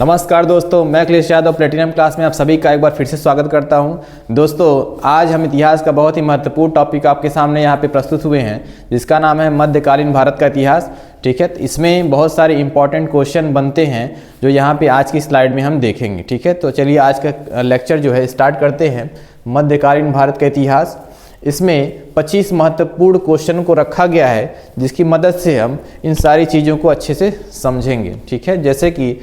नमस्कार दोस्तों, मैं अखिलेश यादव प्लेटिनम क्लास में आप सभी का एक बार फिर से स्वागत करता हूं। दोस्तों, आज हम इतिहास का बहुत ही महत्वपूर्ण टॉपिक आपके सामने यहां पे प्रस्तुत हुए हैं, जिसका नाम है मध्यकालीन भारत का इतिहास। ठीक है, इसमें बहुत सारे इंपॉर्टेंट क्वेश्चन बनते हैं जो यहां पे आज की स्लाइड में हम देखेंगे। ठीक है, तो चलिए आज का लेक्चर जो है स्टार्ट करते हैं। मध्यकालीन भारत का इतिहास, इसमें 25 महत्वपूर्ण क्वेश्चन को रखा गया है, जिसकी मदद से हम इन सारी चीज़ों को अच्छे से समझेंगे। ठीक है, जैसे कि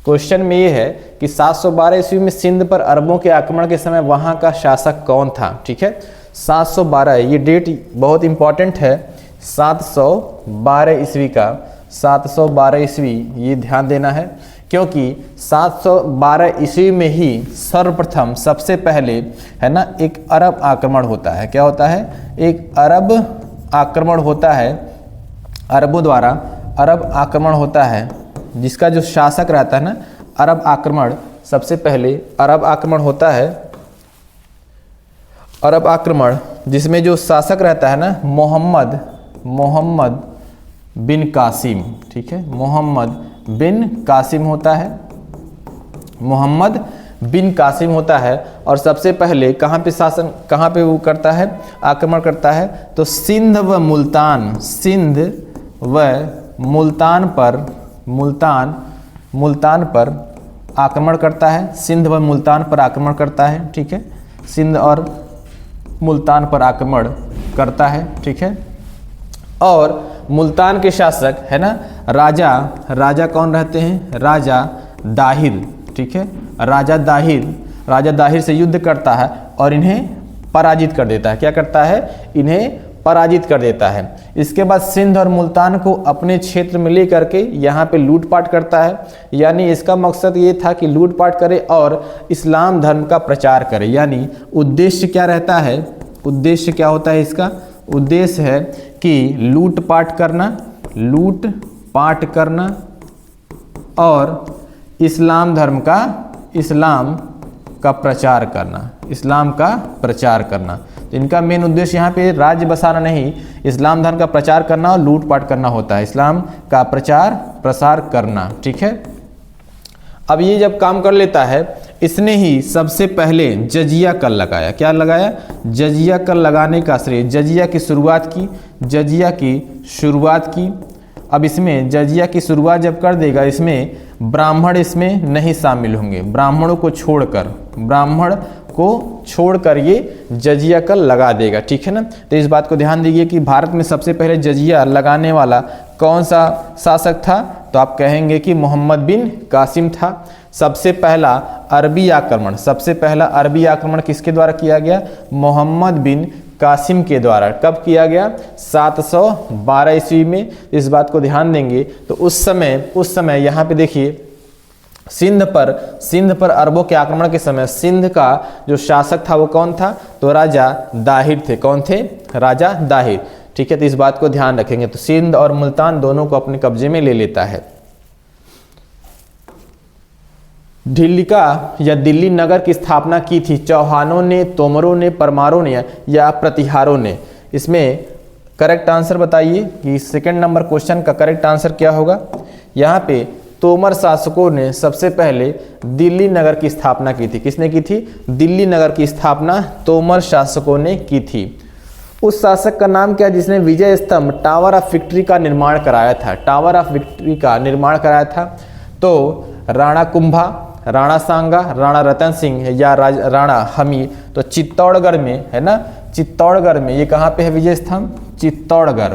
क्वेश्चन में ये है कि 712 ईस्वी में सिंध पर अरबों के आक्रमण के समय वहाँ का शासक कौन था। ठीक है, 712 ये डेट बहुत इंपॉर्टेंट है। 712 ईस्वी का 712 ईस्वी ये ध्यान देना है, क्योंकि 712 ईस्वी में ही सर्वप्रथम सबसे पहले है ना एक अरब आक्रमण होता है। क्या होता है? एक अरब आक्रमण होता है, अरबों द्वारा अरब आक्रमण होता है, जिसका जो शासक रहता है ना अरब आक्रमण, सबसे पहले अरब आक्रमण होता है। अरब आक्रमण जिसमें जो शासक रहता है ना मोहम्मद बिन कासिम। ठीक है, मोहम्मद बिन कासिम होता है, मोहम्मद बिन कासिम होता है। और सबसे पहले कहाँ पे शासन, कहाँ पे वो करता है, आक्रमण करता है? तो सिंध व मुल्तान, सिंध व मुल्तान पर आक्रमण करता है। सिंध व मुल्तान पर आक्रमण करता है। ठीक है, सिंध और मुल्तान पर आक्रमण करता है। ठीक है, और मुल्तान के शासक है ना राजा कौन रहते हैं? राजा दाहिर। ठीक है, राजा दाहिर से युद्ध करता है और इन्हें पराजित कर देता है। क्या करता है? इन्हें पराजित कर देता है। इसके बाद सिंध और मुल्तान को अपने क्षेत्र में लेकर के यहाँ पे लूटपाट करता है। यानी इसका मकसद ये था कि लूटपाट करे और इस्लाम धर्म का प्रचार करे। यानी उद्देश्य क्या रहता है? उद्देश्य क्या होता है इसका? उद्देश्य है कि लूटपाट करना और इस्लाम का प्रचार करना। तो इनका मेन उद्देश्य यहाँ पे राज्य बसाना नहीं, इस्लाम धर्म का प्रचार करना और लूटपाट करना होता है, इस्लाम का प्रचार प्रसार करना। ठीक है, अब ये जब काम कर लेता है, इसने ही सबसे पहले जजिया कर लगाया। क्या लगाया? जजिया कर लगाने का श्रेय, जजिया की शुरुआत की। अब इसमें जजिया की शुरुआत जब कर देगा, इसमें ब्राह्मण इसमें नहीं शामिल होंगे। ब्राह्मण को छोड़कर ये जजिया कर लगा देगा। ठीक है ना, तो इस बात को ध्यान दीजिए कि भारत में सबसे पहले जजिया लगाने वाला कौन सा शासक था? तो आप कहेंगे कि मोहम्मद बिन कासिम था। सबसे पहला अरबी आक्रमण किसके द्वारा किया गया? मोहम्मद बिन कासिम के द्वारा। कब किया गया? 712 ईस्वी में। इस बात को ध्यान देंगे तो उस समय यहाँ पे देखिए, सिंध पर अरबों के आक्रमण के समय सिंध का जो शासक था वो कौन था? तो राजा दाहिर थे। कौन थे? राजा दाहिर। ठीक है, तो इस बात को ध्यान रखेंगे। तो सिंध और मुल्तान दोनों को अपने कब्जे में ले लेता है। दिल्ली नगर की स्थापना की थी चौहानों ने, तोमरों ने, परमारों ने या प्रतिहारों ने? इसमें करेक्ट आंसर बताइए कि सेकंड नंबर क्वेश्चन का करेक्ट आंसर क्या होगा? यहाँ पे तोमर शासकों ने सबसे पहले दिल्ली नगर की स्थापना की थी। किसने की थी? दिल्ली नगर की स्थापना तोमर शासकों ने की थी। उस शासक का नाम क्या जिसने विजय स्तंभ टावर ऑफ विक्ट्री का निर्माण कराया था? तो राणा कुंभा, राणा सांगा, राणा रतन सिंह या राणा हमी? तो चित्तौड़गढ़ में है ना, चित्तौड़गढ़ में। ये कहाँ पे है विजय स्तंभ? चित्तौड़गढ़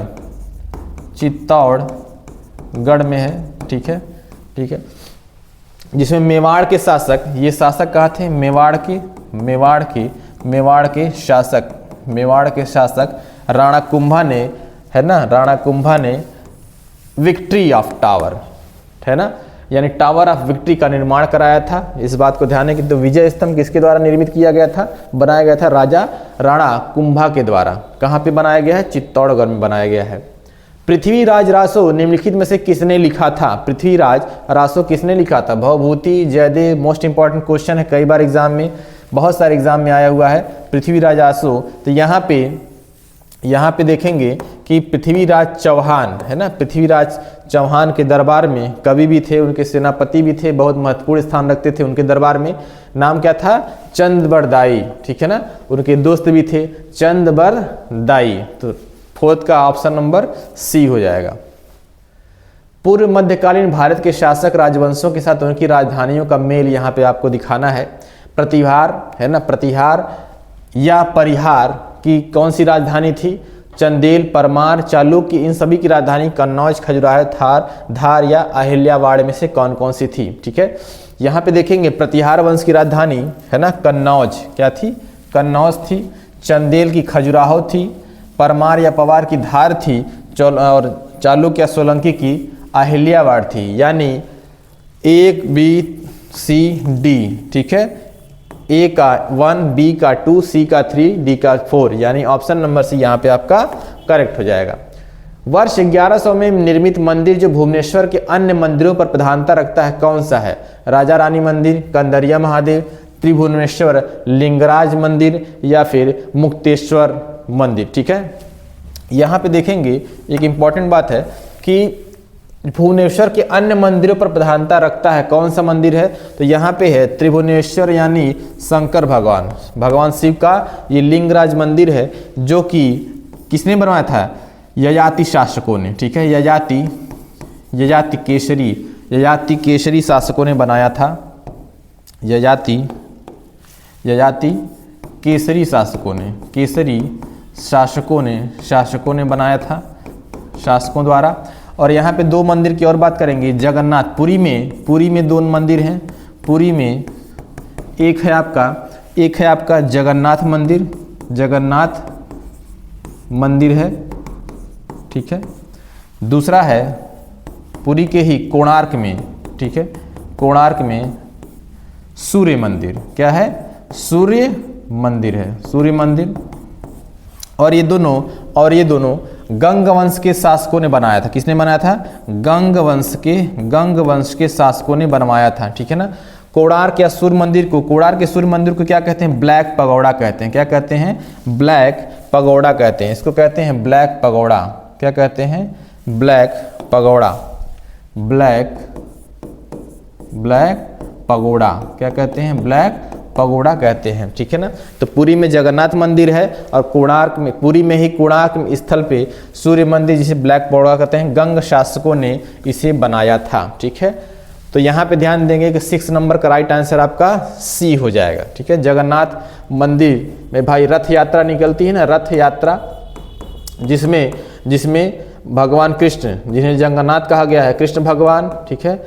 में है। ठीक है, जिसमें मेवाड़ के शासक, ये शासक कहाँ थे? मेवाड़ के शासक राणा कुंभा ने विक्ट्री ऑफ टावर है ना, यानी टावर ऑफ विक्ट्री का निर्माण कराया था। इस बात को ध्यान है कि तो विजय स्तंभ किसके द्वारा निर्मित किया गया था? बनाया गया था राजा राणा कुंभा के द्वारा। कहाँ पे बनाया गया है? चित्तौड़गढ़ में बनाया गया है। पृथ्वीराज रासो निम्नलिखित में से किसने लिखा था? पृथ्वीराज रासो किसने लिखा था? Bhavabhuti, Jayadev. Most important question है, कई बार एग्जाम में, बहुत सारे एग्जाम में आया हुआ है पृथ्वीराज रासो। तो यहाँ पे यहाँ पे देखेंगे कि पृथ्वीराज चौहान है ना, पृथ्वीराज चौहान के दरबार में कवि भी थे, उनके सेनापति भी थे, बहुत महत्वपूर्ण स्थान रखते थे उनके दरबार में। नाम क्या था? चंदबरदाई, ठीक है ना। उनके दोस्त भी थे चंदबरदाई। तो फोर्थ का ऑप्शन नंबर सी हो जाएगा। पूर्व मध्यकालीन भारत के शासक राजवंशों के साथ उनकी राजधानियों का मेल यहाँ पे आपको दिखाना है। प्रतिहार है ना, प्रतिहार या परिहार की कौन सी राजधानी थी? चंदेल, परमार, चालुक्य, इन सभी की राजधानी कन्नौज, खजुराहो, धार या अहिल्यावाड़ में से कौन कौन सी थी? ठीक है, यहाँ पे देखेंगे प्रतिहार वंश की राजधानी है ना कन्नौज, क्या थी? कन्नौज थी। चंदेल की खजुराहो थी। परमार या पवार की धार थी। और चालुक्य या सोलंकी की अहिल्यावाड़ थी। यानी 1 B C D, ठीक है, ए का 1, बी का 2, सी का 3, डी का 4, यानी ऑप्शन नंबर सी यहाँ पे आपका करेक्ट हो जाएगा। वर्ष 1100 में निर्मित मंदिर जो भुवनेश्वर के अन्य मंदिरों पर प्रधानता रखता है कौन सा है? राजा रानी मंदिर, कंदरिया महादेव, त्रिभुवनेश्वर लिंगराज मंदिर या फिर मुक्तेश्वर मंदिर। ठीक है, यहाँ पे देखेंगे एक इंपॉर्टेंट बात है कि भुवनेश्वर के अन्य मंदिरों पर प्रधानता रखता है कौन सा मंदिर है? तो यहाँ पे है त्रिभुवनेश्वर, यानी शंकर भगवान, भगवान शिव का ये लिंगराज मंदिर है, जो कि किसने बनवाया था? ययाति शासकों ने। ठीक है, ययाति केसरी शासकों ने बनाया था। ययाति केसरी शासकों ने बनाया था, शासकों द्वारा। और यहाँ पे 2 मंदिर की और बात करेंगे। जगन्नाथ, पुरी में 2 मंदिर हैं। पुरी में एक है आपका जगन्नाथ मंदिर है, ठीक है। दूसरा है पुरी के ही कोणार्क में, ठीक है, कोणार्क में सूर्य मंदिर। क्या है? सूर्य मंदिर। और ये दोनों गंग वंश के शासकों ने बनाया था। किसने बनाया था? गंग वंश के शासकों ने बनवाया था। ठीक है ना। कोणार्क के सूर्य मंदिर को क्या कहते हैं? ब्लैक पगोड़ा कहते हैं। क्या कहते हैं? ब्लैक पगोड़ा कहते हैं। इसको कहते हैं ब्लैक पगोड़ा। क्या कहते हैं? Black pagoda. क्या कहते हैं? ब्लैक पगोड़ा कहते हैं। ठीक है ना। तो पुरी में जगन्नाथ मंदिर है और पुरी में ही कोणार्क स्थल पे सूर्य मंदिर, जिसे ब्लैक पगोड़ा कहते हैं, गंग शासकों ने इसे बनाया था। ठीक है, तो यहाँ पे ध्यान देंगे कि 6 नंबर का राइट आंसर आपका सी हो जाएगा। ठीक है, जगन्नाथ मंदिर में भाई रथ यात्रा निकलती है ना, रथ यात्रा, जिसमें भगवान कृष्ण, जिन्हें जगन्नाथ कहा गया है, कृष्ण भगवान, ठीक है,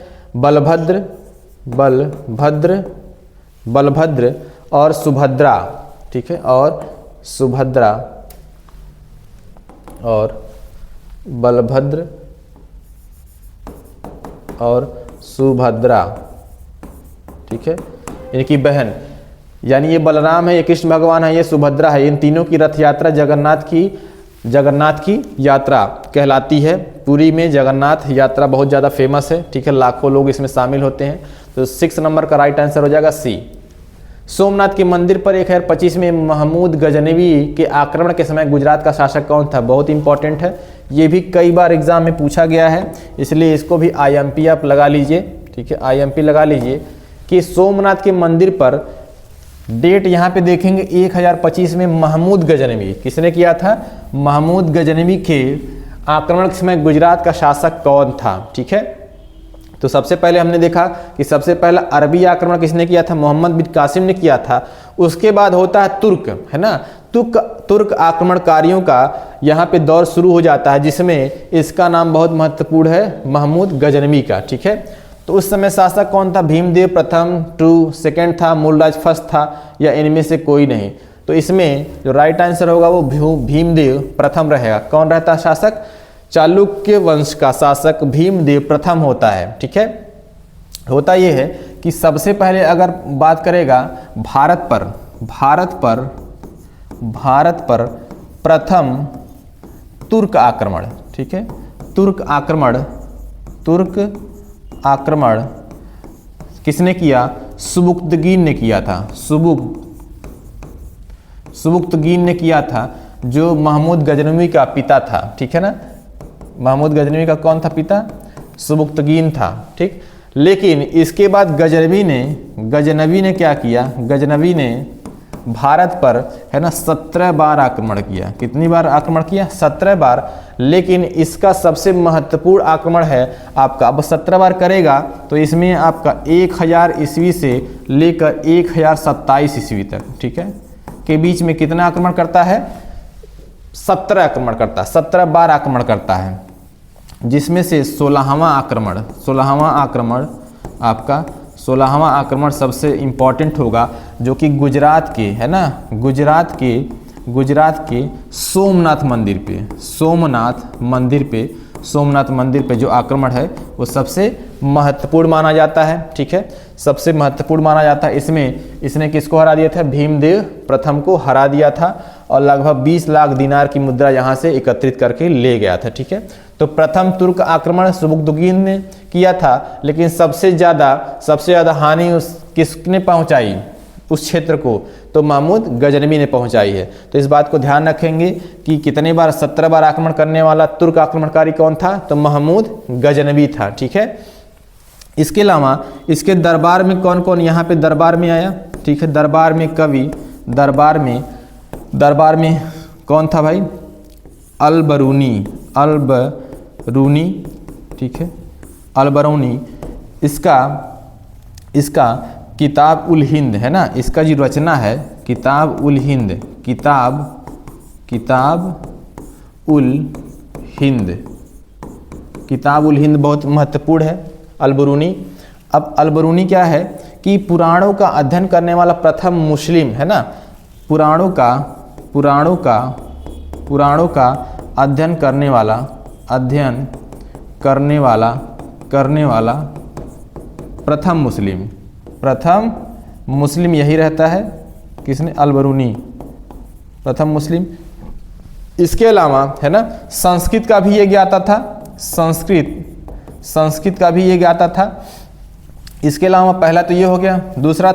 बलभद्र और सुभद्रा, ठीक है, और बलभद्र और सुभद्रा, ठीक है, इनकी बहन, यानी ये बलराम है, ये कृष्ण भगवान है, ये सुभद्रा है। इन तीनों की रथ यात्रा जगन्नाथ की यात्रा कहलाती है। पुरी में जगन्नाथ यात्रा बहुत ज़्यादा फेमस है। ठीक है, लाखों लोग इसमें शामिल होते हैं। तो 6 नंबर का राइट आंसर हो जाएगा सी। सोमनाथ के मंदिर पर 1025 में महमूद गजनवी के आक्रमण के समय गुजरात का शासक कौन था? बहुत इंपॉर्टेंट है, ये भी कई बार एग्जाम में पूछा गया है, इसलिए इसको भी IMP आप लगा लीजिए। ठीक है, IMP लगा लीजिए कि सोमनाथ के मंदिर पर डेट यहाँ पे देखेंगे 1025 में महमूद गजनवी, किसने किया था? महमूद गजनवी के आक्रमण के समय गुजरात का शासक कौन था? ठीक है, तो सबसे पहले हमने देखा कि सबसे पहला अरबी आक्रमण किसने किया था? मोहम्मद बिन कासिम ने किया था। उसके बाद होता है तुर्क, है ना, तुर्क आक्रमणकारियों का यहाँ पे दौर शुरू हो जाता है, जिसमें इसका नाम बहुत महत्वपूर्ण है, महमूद गजनवी का। ठीक है, तो उस समय शासक कौन था? भीमदेव प्रथम, सेकंड था, मूलराज फर्स्ट था, या इनमें से कोई नहीं? तो इसमें जो राइट आंसर होगा वो भीमदेव प्रथम रहेगा। कौन रहता है शासक? चालुक्य वंश का शासक भीमदेव प्रथम होता है। ठीक है, होता यह है कि सबसे पहले अगर बात करेगा भारत पर प्रथम तुर्क आक्रमण, ठीक है, तुर्क आक्रमण किसने किया? सुबुक्तगीन ने किया था। सुबुक्तगीन ने किया था, जो महमूद गजनवी का पिता था, ठीक है ना। महमूद गजनवी का कौन था पिता? सुबुक्तगीन था, ठीक। लेकिन इसके बाद गजनवी ने क्या किया? गजनवी ने भारत पर, है ना, 17 बार आक्रमण किया। कितनी बार आक्रमण किया? 17 बार। लेकिन इसका सबसे महत्वपूर्ण आक्रमण है आपका, अब 17 बार करेगा तो इसमें आपका 1000 ईस्वी से लेकर 1027 ईस्वी तक, ठीक है, के बीच में कितना आक्रमण करता है? 17 आक्रमण करता है, 17 बार आक्रमण करता है, जिसमें से 16वां आक्रमण सबसे इम्पॉर्टेंट होगा, जो कि गुजरात के, है ना, गुजरात के सोमनाथ मंदिर पे जो आक्रमण है वो सबसे महत्वपूर्ण माना जाता है, ठीक है, सबसे महत्वपूर्ण माना जाता है। इसमें इसने किसको हरा दिया था? भीमदेव प्रथम को हरा दिया था और लगभग 20 लाख दिनार की मुद्रा यहाँ से एकत्रित करके ले गया था, ठीक है। तो प्रथम तुर्क आक्रमण सुबुक्तगीन ने किया था, लेकिन सबसे ज़्यादा हानि किसने पहुँचाई उस क्षेत्र को? तो महमूद गजनवी ने पहुंचाई है। तो इस बात को ध्यान रखेंगे कि कितने बार, 17 बार आक्रमण करने वाला तुर्क आक्रमणकारी कौन था? तो महमूद गजनवी था, ठीक है। इसके अलावा इसके दरबार में कौन कौन यहाँ पे दरबार में आया? ठीक है, दरबार में कवि, दरबार में कौन था भाई? अलबरूनी, ठीक है, अलबरूनी। इसका किताब उल हिंद, है ना, इसका जो रचना है किताब उल हिंद बहुत महत्वपूर्ण है, अलबरूनी। अब अलबरूनी क्या है कि पुराणों का अध्ययन करने वाला प्रथम मुस्लिम, है ना, पुराणों का अध्ययन करने वाला प्रथम मुस्लिम यही रहता है। किसने? अलबरूनी, प्रथम मुस्लिम। इसके अलावा, है ना, संस्कृत का भी ये ज्ञाता था, संस्कृत का भी ये ज्ञाता था। इसके अलावा पहला तो ये हो गया, दूसरा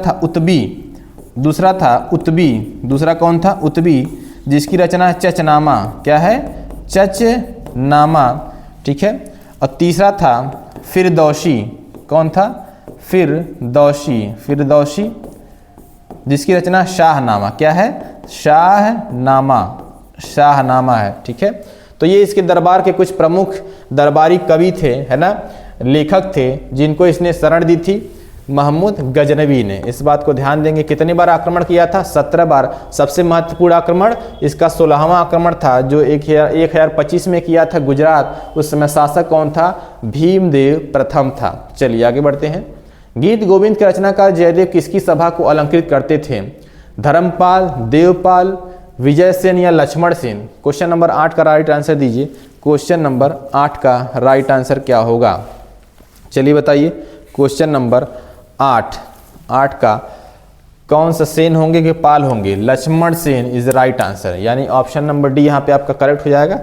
कौन था? उत्बी, जिसकी रचना चचनामा, क्या है? चचनामा, ठीक है। और तीसरा था फिरदौसी, कौन था? फिरदौसी, जिसकी रचना शाहनामा, क्या है? शाहनामा है, ठीक है। तो ये इसके दरबार के कुछ प्रमुख दरबारी कवि थे, है ना, लेखक थे, जिनको इसने शरण दी थी महमूद गजनवी ने। इस बात को ध्यान देंगे। कितनी बार आक्रमण किया था? 17 बार। सबसे महत्वपूर्ण आक्रमण इसका 16वां आक्रमण था, जो 1025 में किया था गुजरात। उस समय शासक कौन था? भीमदेव प्रथम था। चलिए आगे बढ़ते हैं। गीत गोविंद के रचनाकार जयदेव किसकी सभा को अलंकृत करते थे? धर्मपाल, देवपाल, विजय सेन या लक्ष्मण सेन? क्वेश्चन नंबर 8 का राइट आंसर दीजिए। क्वेश्चन नंबर 8 का राइट आंसर क्या होगा? चलिए बताइए। क्वेश्चन नंबर 8 का कौन सा सेन होंगे कि पाल होंगे? Lakshman Sen is right answer, यानी ऑप्शन नंबर डी यहाँ पे आपका करेक्ट हो जाएगा।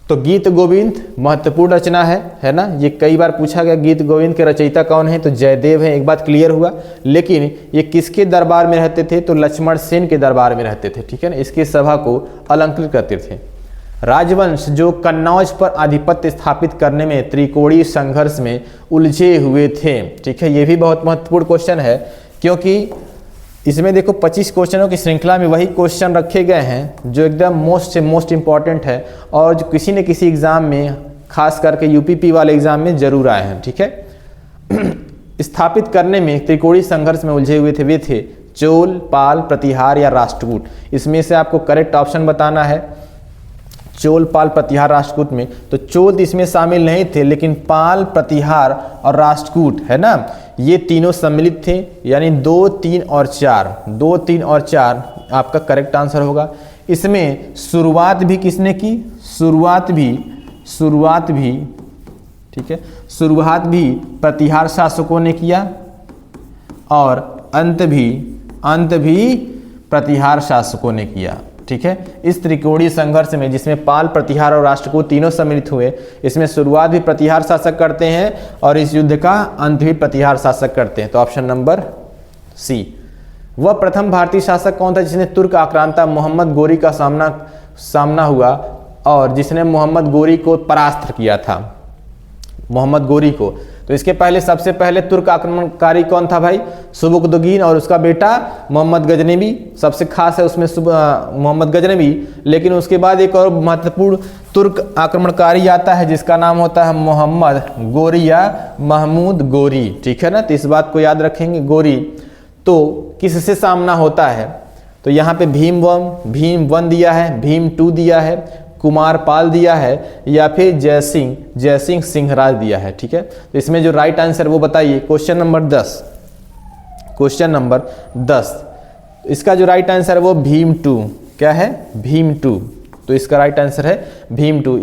तो गीत गोविंद महत्वपूर्ण रचना है ना, ये कई बार पूछा गया गीत गोविंद के रचयिता कौन है? तो जयदेव है, एक बात क्लियर हुआ। लेकिन ये किसके दरबार में रहते थे? तो लक्ष्मण सेन के दरबार में रहते थे, ठीक है ना। इसकी सभा को अलंकृत करते थे। राजवंश जो कन्नौज पर आधिपत्य स्थापित करने में त्रिकोणीय संघर्ष में उलझे हुए थे, ठीक है, ये भी बहुत महत्वपूर्ण क्वेश्चन है, क्योंकि इसमें देखो 25 क्वेश्चनों की श्रृंखला में वही क्वेश्चन रखे गए हैं जो एकदम मोस्ट इंपॉर्टेंट है और जो किसी न किसी एग्जाम में, खास करके यूपीपी वाले एग्जाम में जरूर आए हैं, ठीक है। स्थापित करने में त्रिकोणीय संघर्ष में उलझे हुए थे, वे थे चोल, पाल, प्रतिहार या राष्ट्रकूट। इसमें से आपको करेक्ट ऑप्शन बताना है। चोल, पाल, प्रतिहार, राष्ट्रकूट में तो चोल इसमें शामिल नहीं थे, लेकिन पाल, प्रतिहार और राष्ट्रकूट, है ना, ये तीनों सम्मिलित थे, यानी 2, 3 और 4 आपका करेक्ट आंसर होगा। इसमें शुरुआत भी किसने की? शुरुआत भी ठीक है, शुरुआत भी प्रतिहार शासकों ने किया और अंत भी प्रतिहार शासकों ने किया, ठीक है। इस त्रिकोणीय संघर्ष में जिसमें पाल, प्रतिहार और राष्ट्रकूट तीनों सम्मिलित हुए, इसमें शुरुआत भी प्रतिहार शासक करते हैं और इस युद्ध का अंत भी प्रतिहार शासक करते हैं। तो ऑप्शन नंबर सी वह प्रथम भारतीय शासक कौन था जिसने तुर्क आक्रांता मोहम्मद गोरी का सामना हुआ और जिसने मोहम्मद गोरी को परास्त किया था, मोहम्मद गोरी को। तो इसके पहले सबसे पहले तुर्क आक्रमणकारी कौन था भाई? सुबुकदुगीन और उसका बेटा मोहम्मद गजनवी, सबसे खास है उसमें मोहम्मद गजनवी। लेकिन उसके बाद एक और महत्वपूर्ण तुर्क आक्रमणकारी आता है जिसका नाम होता है मोहम्मद गोरी या महमूद गोरी, ठीक है ना। तो इस बात को याद रखेंगे, गोरी। तो किससे सामना होता है? तो यहाँ पे भीम 1 दिया है, भीम 2 दिया है, कुमारपाल दिया है या फिर जयसिंह सिंहराज दिया है, ठीक है। तो इसमें जो राइट आंसर वो बताइए। क्वेश्चन नंबर 10, इसका जो राइट आंसर है वो भीम 2, क्या है? भीम 2। तो इसका राइट आंसर है भीम 2।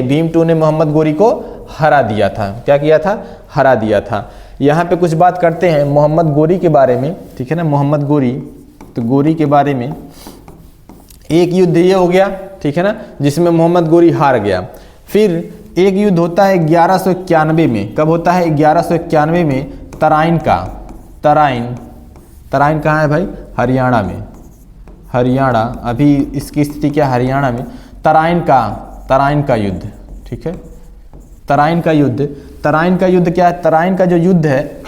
भीम 2 ने मोहम्मद गोरी को हरा दिया था। क्या किया था? हरा दिया था। यहाँ पे कुछ बात करते हैं मोहम्मद गोरी के बारे में, ठीक है ना। मोहम्मद गोरी, तो गोरी के बारे में एक युद्ध ये हो गया, ठीक है ना, जिसमें मोहम्मद गोरी हार गया। फिर एक युद्ध होता है 1191 में। कब होता है? 1191 में तराइन का। तराइन कहाँ है भाई? हरियाणा में। हरियाणा, अभी इसकी स्थिति क्या? हरियाणा में। तराइन का युद्ध, ठीक है। तराइन का युद्ध क्या है? तराइन का जो युद्ध है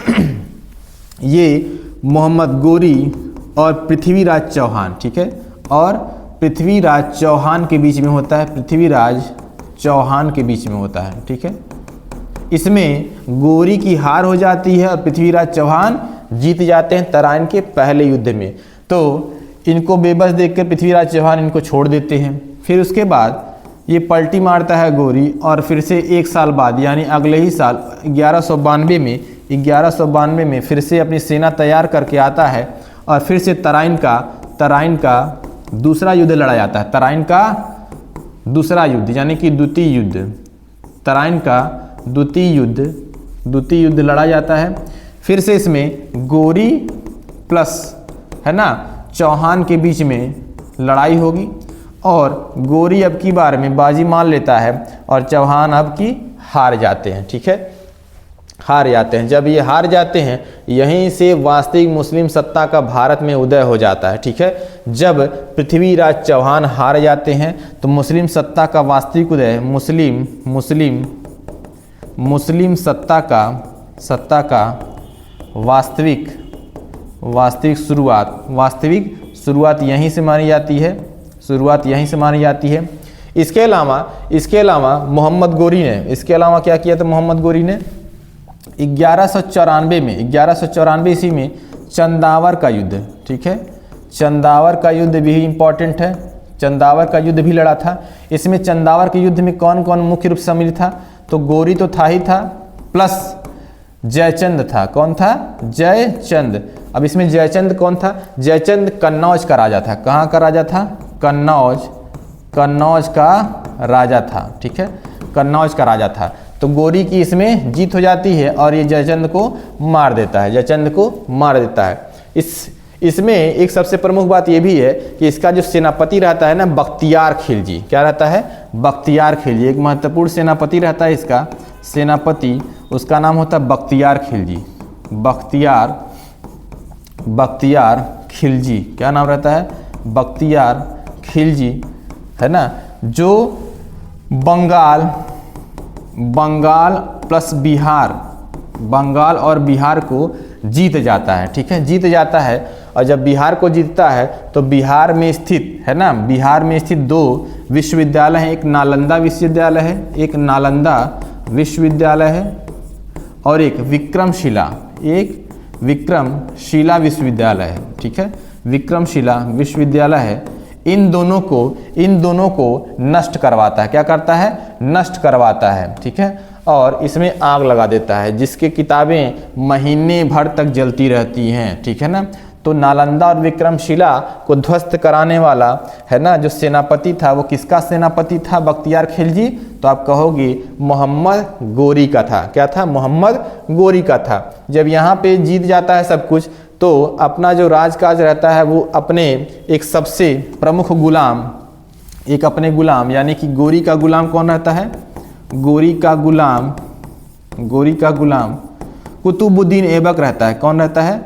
ये मोहम्मद गोरी और पृथ्वीराज चौहान, ठीक है, और पृथ्वीराज चौहान के बीच में होता है। पृथ्वीराज चौहान के बीच में होता है, ठीक है। इसमें गोरी की हार हो जाती है और पृथ्वीराज चौहान जीत जाते हैं तराइन के पहले युद्ध में। तो इनको बेबस देखकर पृथ्वीराज चौहान इनको छोड़ देते हैं। फिर उसके बाद ये पलटी मारता है गोरी और फिर से एक साल बाद यानी अगले ही साल 1192 में फिर से अपनी सेना तैयार करके आता है और फिर से तराइन का दूसरा युद्ध लड़ा जाता है। तराइन का दूसरा युद्ध यानी कि द्वितीय युद्ध। तराइन का द्वितीय युद्ध लड़ा जाता है। फिर से इसमें गोरी प्लस, है ना, चौहान के बीच में लड़ाई होगी और गोरी अब की बार में बाजी मान लेता है और चौहान अब की हार जाते हैं, ठीक है, हार जाते हैं। जब ये हार जाते हैं यहीं से वास्तविक मुस्लिम सत्ता का भारत में उदय हो जाता है, ठीक है। जब पृथ्वीराज चौहान हार जाते हैं तो मुस्लिम सत्ता का वास्तविक उदय, मुस्लिम सत्ता का वास्तविक शुरुआत यहीं से मानी जाती है। इसके अलावा मोहम्मद गोरी ने क्या किया था? मोहम्मद गोरी ने 1194 ईस्वी में चंदावर का युद्ध, ठीक है, चंदावर का युद्ध भी इम्पॉर्टेंट है। चंदावर का युद्ध भी लड़ा था। इसमें चंदावर के युद्ध में कौन कौन मुख्य रूप से शामिल था? तो गोरी तो था ही था, प्लस जयचंद था। कौन था? जयचंद। अब इसमें जयचंद कौन था? जयचंद कन्नौज का राजा था। कहाँ का राजा था? कन्नौज का राजा था, ठीक है, कन्नौज का राजा था। तो गोरी की इसमें जीत हो जाती है और ये जयचंद को मार देता है। इसमें एक सबसे प्रमुख बात ये भी है कि इसका जो सेनापति रहता है ना, बख्तियार खिलजी। क्या रहता है? बख्तियार खिलजी। एक महत्वपूर्ण सेनापति रहता है इसका, सेनापति, उसका नाम होता है बख्तियार खिलजी। बख्तियार खिलजी, क्या नाम रहता है? बख्तियार खिलजी, है ना, जो बंगाल प्लस बिहार, बंगाल और बिहार को जीत जाता है, ठीक है, जीत जाता है। और जब बिहार को जीतता है तो बिहार में स्थित, है ना, बिहार में स्थित 2 विश्वविद्यालय हैं। एक नालंदा विश्वविद्यालय है और एक विक्रमशिला विश्वविद्यालय है, ठीक है, विक्रमशिला विश्वविद्यालय है। इन दोनों को नष्ट करवाता है। क्या करता है? नष्ट करवाता है, ठीक है, और इसमें आग लगा देता है, जिसके किताबें महीने भर तक जलती रहती हैं, ठीक है ना। तो नालंदा और विक्रमशिला को ध्वस्त कराने वाला, है ना, जो सेनापति था वो किसका सेनापति था? बख्तियार खिलजी। तो आप कहोगे मोहम्मद गोरी का था। क्या था? मोहम्मद गोरी का था। जब यहाँ पे जीत जाता है सब कुछ तो अपना जो राजकाज रहता है वो अपने एक सबसे प्रमुख गुलाम यानी कि गोरी का गुलाम कौन रहता है? गोरी का गुलाम कुतुबुद्दीन ऐबक रहता है। कौन रहता है?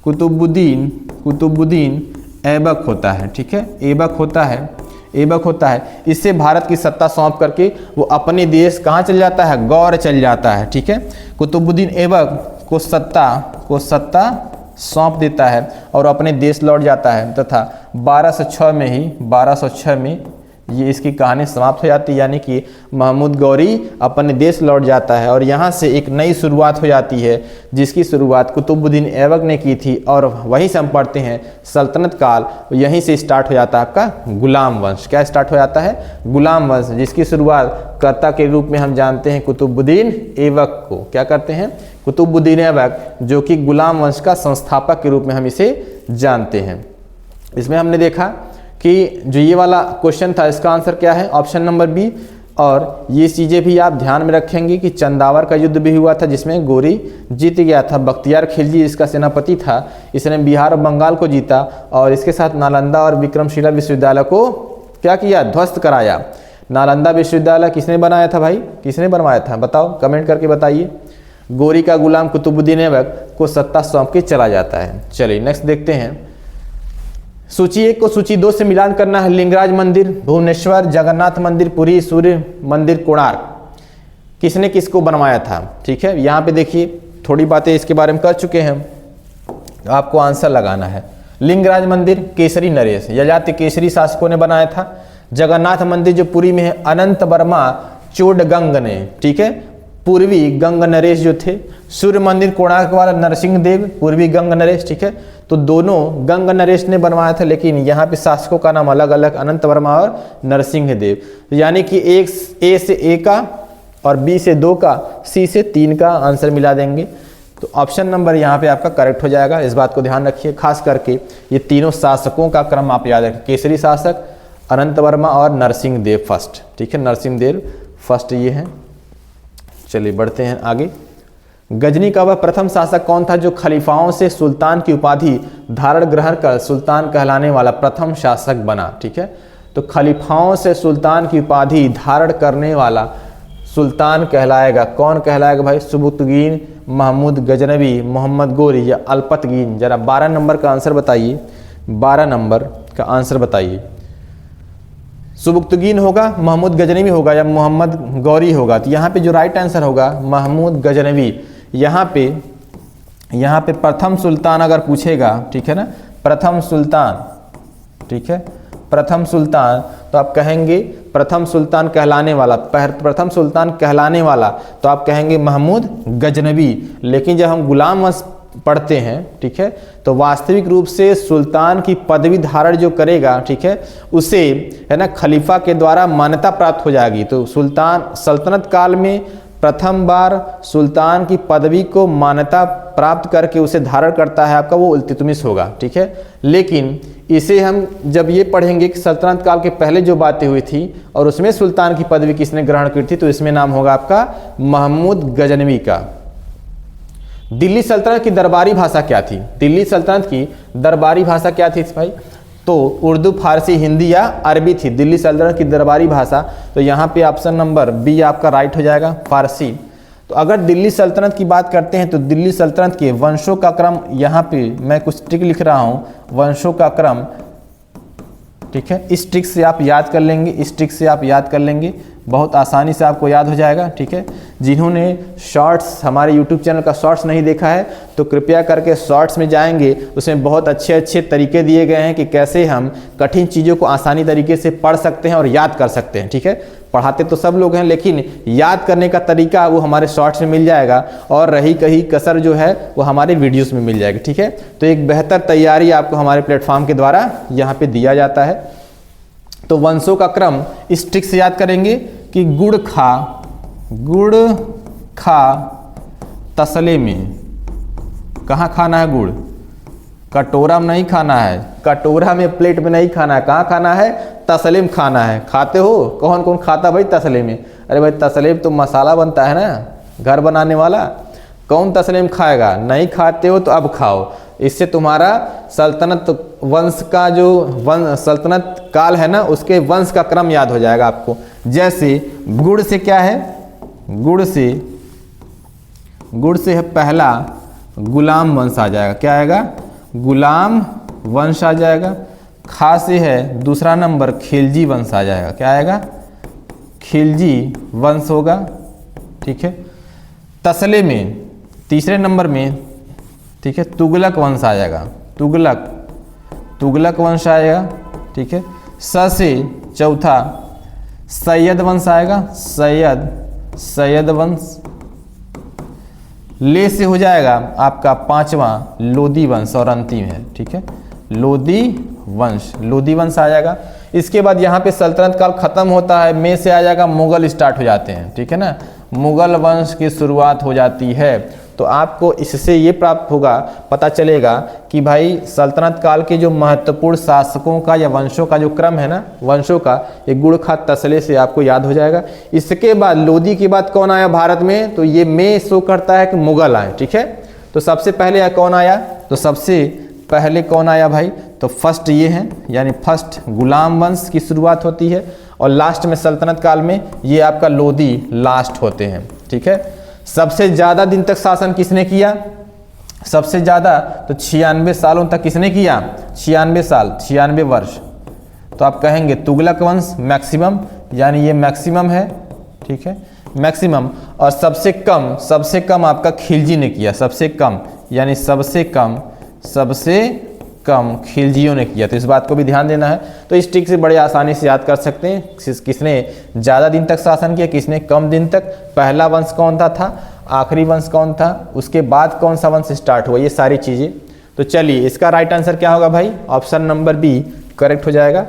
कुतुबुद्दीन ऐबक होता है, ठीक है, ऐबक होता है। इससे भारत की सत्ता सौंप करके वो अपने देश कहाँ चल जाता है, गौर चल जाता है, ठीक है। कुतुबुद्दीन ऐबक को सत्ता सौंप देता है और अपने देश लौट जाता है तथा 1206 में ये इसकी कहानी समाप्त हो जाती है, यानी कि महमूद गौरी अपने देश लौट जाता है और यहाँ से एक नई शुरुआत हो जाती है, जिसकी शुरुआत कुतुबुद्दीन ऐबक ने की थी। और वहीं से हम पढ़ते हैं सल्तनत काल, यहीं से स्टार्ट हो जाता है आपका गुलाम वंश। क्या स्टार्ट हो जाता है, गुलाम वंश, जिसकी शुरुआत कर्ता के रूप में हम जानते हैं कुतुबुद्दीन ऐबक को। क्या करते हैं, कुतुबुद्दीन ऐबक, जो कि गुलाम वंश का संस्थापक के रूप में हम इसे जानते हैं। इसमें हमने देखा कि जो ये वाला क्वेश्चन था इसका आंसर क्या है, ऑप्शन नंबर बी। और ये चीज़ें भी आप ध्यान में रखेंगे कि चंदावर का युद्ध भी हुआ था जिसमें गोरी जीत गया था। बख्तियार खिलजी इसका सेनापति था, इसने बिहार और बंगाल को जीता और इसके साथ नालंदा और विक्रमशिला विश्वविद्यालय को क्या किया, ध्वस्त कराया। नालंदा विश्वविद्यालय किसने बनाया था भाई, किसने बनवाया था, बताओ, कमेंट करके बताइए। गोरी का गुलाम कुतुबुद्दीन ऐबक को सत्ता सौंप के चला जाता है। चलिए नेक्स्ट देखते हैं। सूची 1 को सूची 2 से मिलान करना है। लिंगराज मंदिर, भुवनेश्वर, जगन्नाथ मंदिर, पुरी, सूर्य मंदिर, कोणार्क, किसने किसको बनवाया था, ठीक है। यहाँ पे देखिए थोड़ी बातें इसके बारे में कर चुके हैं, आपको आंसर लगाना है। लिंगराज मंदिर केसरी नरेश, यजाति केसरी शासकों ने बनाया था। जगन्नाथ मंदिर जो पुरी में है, अनंत वर्मा चोडगंग ने, ठीक है, पूर्वी गंग नरेश जो थे। सूर्य मंदिर कोणार्क वाला नरसिंह देव, पूर्वी गंग नरेश, ठीक है। तो दोनों गंग नरेश ने बनवाया था, लेकिन यहाँ पे शासकों का नाम अलग अलग, अनंत वर्मा और नरसिंह देव। यानी कि एक ए से ए का और बी से 2 का, सी से 3 का आंसर मिला देंगे। तो ऑप्शन नंबर यहाँ पे आपका करेक्ट हो जाएगा। इस बात को ध्यान रखिए, खास करके ये तीनों शासकों का क्रम आप याद रखें, केसरी शासक, अनंत वर्मा और नरसिंह देव फर्स्ट, ठीक है, नरसिंह देव फर्स्ट ये हैं। चलिए बढ़ते हैं आगे। गजनी का वह प्रथम शासक कौन था जो खलीफाओं से सुल्तान की उपाधि धारण ग्रहण कर सुल्तान कहलाने वाला प्रथम शासक बना, ठीक है। तो खलीफाओं से सुल्तान की उपाधि धारण करने वाला सुल्तान कहलाएगा, कौन कहलाएगा भाई, सुबुक्तगीन, महमूद गजनवी, मोहम्मद गोरी या अल्पतगीन। जरा 12 नंबर का आंसर बताइए, 12 नंबर का आंसर बताइए। सुबुक्तगीन होगा, महमूद गजनवी होगा या मोहम्मद गौरी होगा। तो यहाँ पे जो राइट आंसर होगा महमूद गजनवी। यहाँ पे प्रथम सुल्तान अगर पूछेगा, ठीक है ना, प्रथम सुल्तान, ठीक है, प्रथम सुल्तान, तो आप कहेंगे प्रथम सुल्तान कहलाने वाला, प्रथम सुल्तान कहलाने वाला, तो आप कहेंगे महमूद गजनवी। लेकिन जब हम गुलाम वंश पढ़ते हैं, ठीक है, तो वास्तविक रूप से सुल्तान की पदवी धारण जो करेगा, ठीक है, उसे है ना खलीफा के द्वारा मान्यता प्राप्त हो जाएगी। तो सुल्तान सल्तनत काल में प्रथम बार सुल्तान की पदवी को मान्यता प्राप्त करके उसे धारण करता है आपका वो इल्तुतमिश होगा, ठीक है। लेकिन इसे हम जब ये पढ़ेंगे कि सल्तनत काल के पहले जो बातें हुई थी और उसमें सुल्तान की पदवी किसने ग्रहण की थी, तो इसमें नाम होगा आपका महमूद गजनवी का। दिल्ली सल्तनत की दरबारी भाषा क्या थी, दिल्ली सल्तनत की दरबारी भाषा क्या थी भाई, तो उर्दू, फारसी, हिंदी या अरबी थी दिल्ली सल्तनत की दरबारी भाषा। तो यहाँ पे ऑप्शन नंबर बी आपका राइट हो जाएगा, फारसी। तो अगर दिल्ली सल्तनत की बात करते हैं तो दिल्ली सल्तनत के वंशों का क्रम, यहाँ पे मैं कुछ ट्रिक लिख रहा हूँ, वंशों का क्रम, ठीक है, इस ट्रिक से आप याद कर लेंगे, इस ट्रिक से आप याद कर लेंगे, बहुत आसानी से आपको याद हो जाएगा, ठीक है। जिन्होंने शॉर्ट्स, हमारे YouTube चैनल का शॉर्ट्स नहीं देखा है तो कृपया करके शॉर्ट्स में जाएंगे, उसमें बहुत अच्छे अच्छे तरीके दिए गए हैं कि कैसे हम कठिन चीज़ों को आसानी तरीके से पढ़ सकते हैं और याद कर सकते हैं, ठीक है। पढ़ाते तो सब लोग हैं लेकिन याद करने का तरीका वो हमारे शॉर्ट्स में मिल जाएगा और रही कहीं कसर जो है वो हमारे वीडियोस में मिल जाएगी, ठीक है। तो एक बेहतर तैयारी आपको हमारे प्लेटफॉर्म के द्वारा यहाँ पे दिया जाता है। तो वंशों का क्रम इस ट्रिक से याद करेंगे कि गुड़ खा तसले में, कहाँ खाना है गुड़, कटोरा में नहीं खाना है, कटोरा में प्लेट में नहीं खाना है, कहाँ खाना है, तसले में खाना है। खाते हो, कौन कौन खाता भाई तसले में, अरे भाई तसले में तो मसाला बनता है ना घर बनाने वाला, कौन तसले में खाएगा, नहीं खाते हो तो अब खाओ। इससे तुम्हारा सल्तनत वंश का जो सल्तनत काल है ना उसके वंश का क्रम याद हो जाएगा आपको। जैसे गुड़ से क्या है, गुड़ से है पहला गुलाम वंश आ जाएगा, क्या आएगा, गुलाम वंश आ जाएगा। खा से है दूसरा नंबर खिलजी वंश आ जाएगा। क्या आएगा? खिलजी वंश होगा। ठीक है। तसले में तीसरे नंबर में, ठीक है, तुगलक वंश आ जाएगा। तुगलक वंश आएगा। ठीक है। स से चौथा सैयद वंश आएगा। सैयद वंश। ले से हो जाएगा आपका पांचवा लोदी वंश और अंतिम है। ठीक है, लोदी वंश आ जाएगा। इसके बाद यहाँ पे सल्तनत काल खत्म होता है, में से आ जाएगा मुगल स्टार्ट हो जाते हैं। ठीक है ना, मुगल वंश की शुरुआत हो जाती है। तो आपको इससे ये प्राप्त होगा, पता चलेगा कि भाई सल्तनत काल के जो महत्वपूर्ण शासकों का या वंशों का जो क्रम है ना, वंशों का, एक गुड़ खा तसले से आपको याद हो जाएगा। इसके बाद लोदी के बाद कौन आया भारत में? तो ये में शो करता है कि मुगल आए। ठीक है, तो सबसे पहले कौन आया? तो सबसे पहले कौन आया भाई? तो फर्स्ट ये है, यानी फर्स्ट गुलाम वंश की शुरुआत होती है और लास्ट में सल्तनत काल में ये आपका लोदी लास्ट होते हैं। ठीक है। सबसे ज़्यादा दिन तक शासन किसने किया? सबसे ज़्यादा तो 96 सालों तक किसने किया? 96 साल, 96 वर्ष। तो आप कहेंगे तुगलक वंश मैक्सिमम, यानी ये मैक्सिमम है। ठीक है, मैक्सिमम। और सबसे कम आपका खिलजी ने किया। सबसे कम यानी सबसे कम खिलजियों ने किया। तो इस बात को भी ध्यान देना है। तो इस ट्रिक से बड़े आसानी से याद कर सकते हैं किसने ज़्यादा दिन तक शासन किया, किसने कम दिन तक, पहला वंश कौन था, आखिरी वंश कौन था, उसके बाद कौन सा वंश स्टार्ट हुआ, ये सारी चीज़ें। तो चलिए इसका राइट आंसर क्या होगा भाई? ऑप्शन नंबर बी करेक्ट हो जाएगा।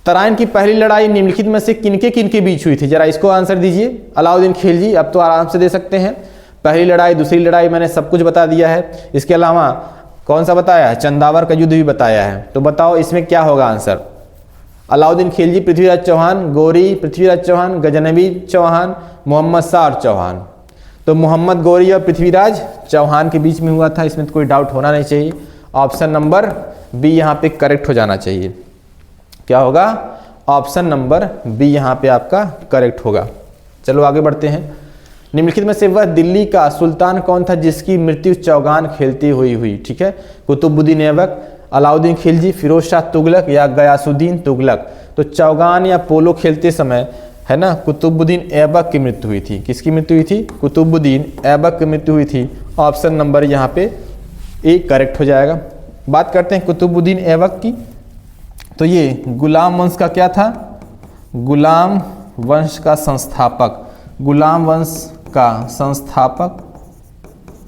तराइन की पहली लड़ाई निम्नलिखित में से किनके बीच हुई थी? जरा इसको आंसर दीजिए। अलाउद्दीन खिलजी, अब तो आराम से दे सकते हैं। पहली लड़ाई, दूसरी लड़ाई मैंने सब कुछ बता दिया है। इसके अलावा कौन सा बताया है? चंदावर का युद्ध भी बताया है। तो बताओ इसमें क्या होगा आंसर? अलाउद्दीन खिलजी, पृथ्वीराज चौहान, गौरी पृथ्वीराज चौहान, गजनवी चौहान, मोहम्मद शाह और चौहान। तो मोहम्मद गौरी और पृथ्वीराज चौहान के बीच में हुआ था, इसमें तो कोई डाउट होना नहीं चाहिए। ऑप्शन नंबर बी यहाँ पे करेक्ट हो जाना चाहिए। क्या होगा? ऑप्शन नंबर बी यहाँ पे आपका करेक्ट होगा। चलो आगे बढ़ते हैं। निम्नलिखित में से वह दिल्ली का सुल्तान कौन था जिसकी मृत्यु चौगान खेलती हुई? ठीक है, कुतुबुद्दीन ऐबक, अलाउद्दीन खिलजी, फिरोज शाह तुगलक या गयासुद्दीन तुगलक। तो चौगान या पोलो खेलते समय है ना, कुतुबुद्दीन ऐबक की मृत्यु हुई थी। किसकी मृत्यु हुई थी? कुतुबुद्दीन ऐबक की मृत्यु हुई थी। ऑप्शन नंबर यहाँ पे ए करेक्ट हो जाएगा। बात करते हैं कुतुबुद्दीन ऐबक की। तो ये गुलाम वंश का क्या था? गुलाम वंश का संस्थापक, गुलाम वंश का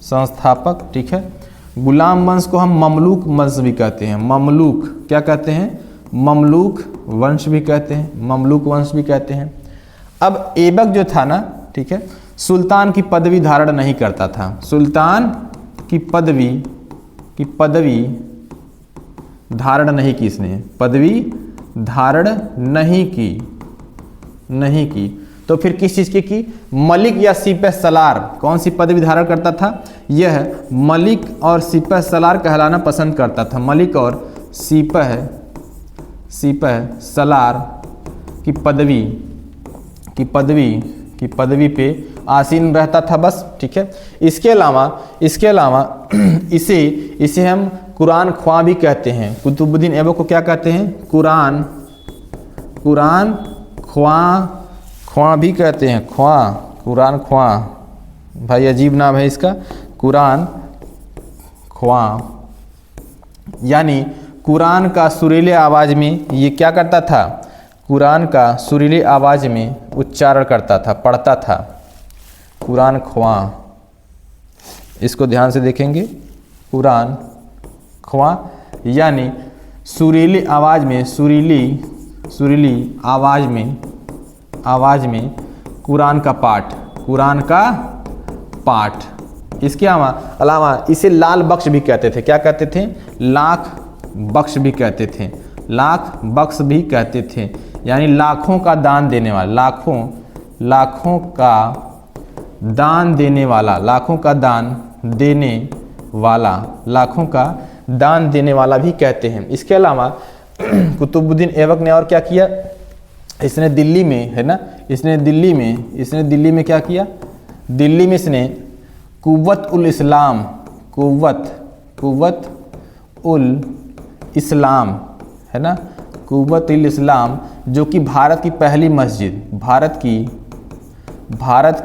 संस्थापक। ठीक है, गुलाम वंश को हम ममलूक वंश भी कहते हैं। ममलूक क्या कहते हैं? ममलूक वंश भी कहते हैं, ममलूक वंश भी कहते हैं। अब ऐबक जो था ना, ठीक है, सुल्तान की पदवी धारण नहीं करता था। सुल्तान की पदवी धारण नहीं की इसने, पदवी धारण नहीं की। तो फिर किस चीज़ की? मलिक या सिपह सलार। कौन सी पदवी धारण करता था? यह मलिक और सिपह सलार कहलाना पसंद करता था। मलिक और सिपह सलार की पदवी पे आसीन रहता था बस। ठीक है, इसके अलावा इसे हम कुरान ख्वां भी कहते हैं। कुतुबुद्दीन ऐबक को क्या कहते हैं? कुरान ख्वां भी कहते हैं। कुरान ख्वां, भाई अजीब नाम है इसका, कुरान ख्वां। यानी कुरान का सुरीले आवाज़ में ये क्या करता था? कुरान का सुरीले आवाज़ में उच्चारण करता था, पढ़ता था। कुरान ख्वां, इसको ध्यान से देखेंगे। कुरान ख्वां यानी सुरीली आवाज़ में, सुरीली आवाज़ में कुरान का पाठ। इसके अलावा इसे लाल बख्श भी कहते थे। क्या कहते थे? लाख बख्श भी कहते थे। यानी लाखों का दान देने वाला, लाखों का दान देने वाला भी कहते हैं। इसके अलावा कुतुबुद्दीन ऐबक ने और क्या किया? इसने दिल्ली में, है ना, इसने दिल्ली में क्या किया? दिल्ली में इसने कुव्वत उल इस्लाम, है ना, कुव्वत उल इस्लाम, जो कि भारत की पहली मस्जिद, भारत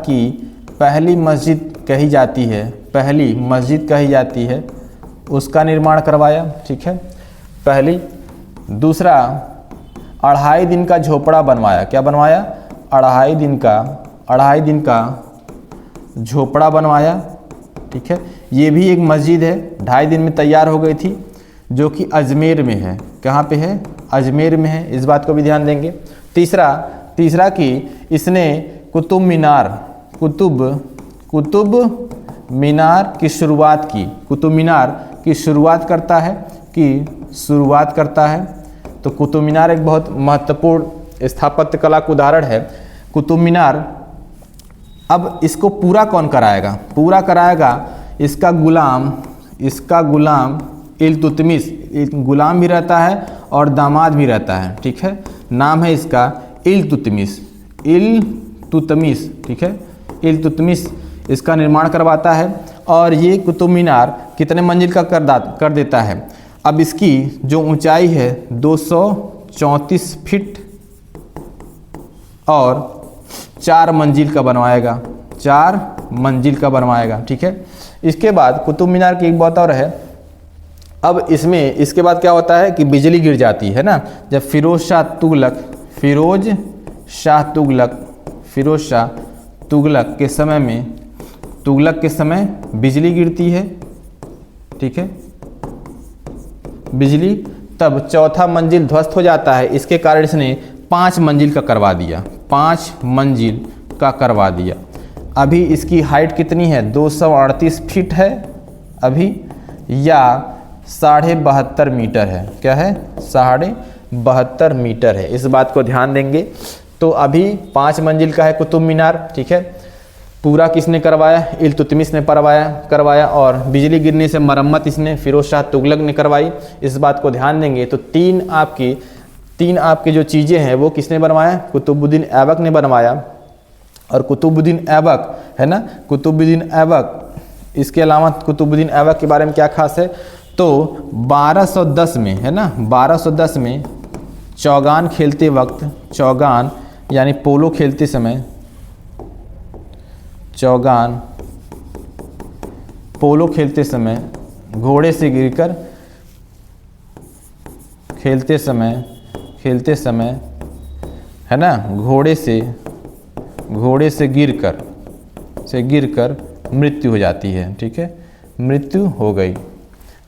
की पहली मस्जिद कही जाती है, पहली मस्जिद कही जाती है, उसका निर्माण करवाया। ठीक है, पहली। दूसरा, 2.5 दिन का झोपड़ा बनवाया। क्या बनवाया? 2.5 दिन का झोपड़ा बनवाया। ठीक है, ये भी एक मस्जिद है, 2.5 दिन में तैयार हो गई थी, जो कि अजमेर में है। कहाँ पे है? अजमेर में है, इस बात को भी ध्यान देंगे। तीसरा कि इसने कुतुब मीनार की शुरुआत की। कुतुब मीनार की शुरुआत करता है, तो कुतुब मीनार एक बहुत महत्वपूर्ण स्थापत्य कला का उदाहरण है। कुतुब मीनार, अब इसको पूरा कौन कराएगा? पूरा कराएगा इसका गुलाम इल्तुतमिश। गुलाम भी रहता है और दामाद भी रहता है। ठीक है, नाम है इसका इल्तुतमिश। ठीक है, इल्तुतमिश इसका निर्माण करवाता है। और ये कुतुब मीनार कितने मंजिल का कर देता है? अब इसकी जो ऊंचाई है 234 फीट और 4 मंजिल का बनवाएगा, 4 मंजिल का बनवाएगा। ठीक है, इसके बाद कुतुब मीनार की एक बात और है। अब इसके बाद क्या होता है कि बिजली गिर जाती है ना, जब फिरोज शाह तुगलक के समय बिजली गिरती है। ठीक है, बिजली, तब 4था मंजिल ध्वस्त हो जाता है। इसके कारण इसने 5 मंजिल का करवा दिया, 5 मंजिल का करवा दिया। अभी इसकी हाइट कितनी है? 238 फीट है अभी, या 72.5 मीटर है। क्या है? 72.5 मीटर है। इस बात को ध्यान देंगे। तो अभी 5 मंजिल का है कुतुब मीनार। ठीक है, पूरा किसने करवाया? इल्तुतमिश ने करवाया और बिजली गिरने से मरम्मत इसने फिरोज शाह तुगलक ने करवाई। इस बात को ध्यान देंगे। तो तीन आपकी जो चीज़ें हैं वो किसने बनवाया? कुतुबुद्दीन ऐबक ने बनवाया। और कुतुबुद्दीन ऐबक, है ना, कुतुबुद्दीन ऐबक, इसके अलावा कुतुबुद्दीन ऐबक के बारे में क्या खास है? तो 1210 में, है ना, 1210 में चौगान खेलते वक्त, चौगान यानी पोलो खेलते समय, चौगान पोलो खेलते समय घोड़े से गिरकर, खेलते समय, है ना, घोड़े से गिरकर मृत्यु हो जाती है। ठीक है, मृत्यु हो गई,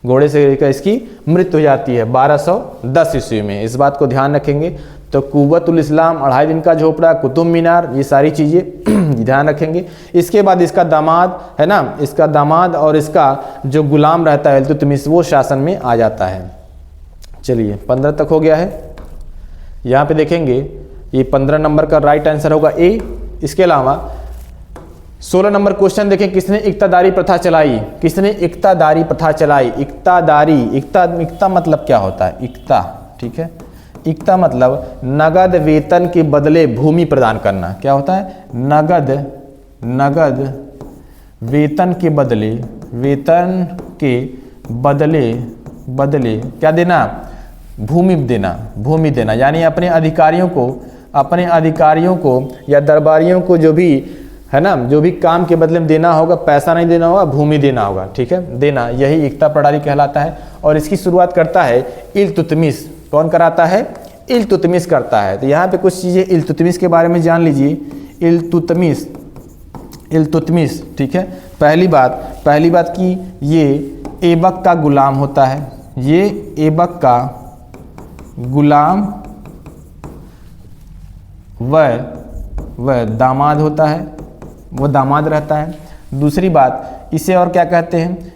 घोड़े से गिरकर इसकी मृत्यु हो जाती है 1210 ईस्वी में। इस बात को ध्यान रखेंगे। तो कुव्वत उल इस्लाम, 2.5 दिन का झोपड़ा, कुतुब मीनार, ये सारी चीज़ें ध्यान रखेंगे। इसके बाद इसका दामाद, है ना, इसका दामाद और इसका जो गुलाम रहता है इल्तुतमिश, वो शासन में आ जाता है। चलिए 15 तक हो गया है। यहाँ पे देखेंगे ये 15 नंबर का राइट आंसर होगा ए। इसके अलावा 16 नंबर क्वेश्चन देखें, किसने इक्तादारी प्रथा चलाई? किसने इक्तादारी प्रथा चलाई? इक्ता मतलब क्या होता है? इक्ता, ठीक है, इक्ता मतलब नगद वेतन के बदले भूमि प्रदान करना। क्या होता है? नगद वेतन के बदले क्या देना? भूमि देना। यानी अपने अधिकारियों को या दरबारियों को जो भी, है ना, जो भी काम के बदले में देना होगा, पैसा नहीं देना होगा, भूमि देना होगा। ठीक है, देना, यही इक्ता प्रणाली कहलाता है। और इसकी शुरुआत करता है इल्तुतमिश। कौन कराता है? इल्तुतमिश करता है। तो यहाँ पे कुछ चीज़ें इल्तुतमिश के बारे में जान लीजिए। इल्तुतमिश, ठीक है, पहली बात कि ये ऐबक का गुलाम होता है। ये ऐबक का गुलाम वह दामाद होता है, वो दामाद रहता है। दूसरी बात, इसे और क्या कहते हैं?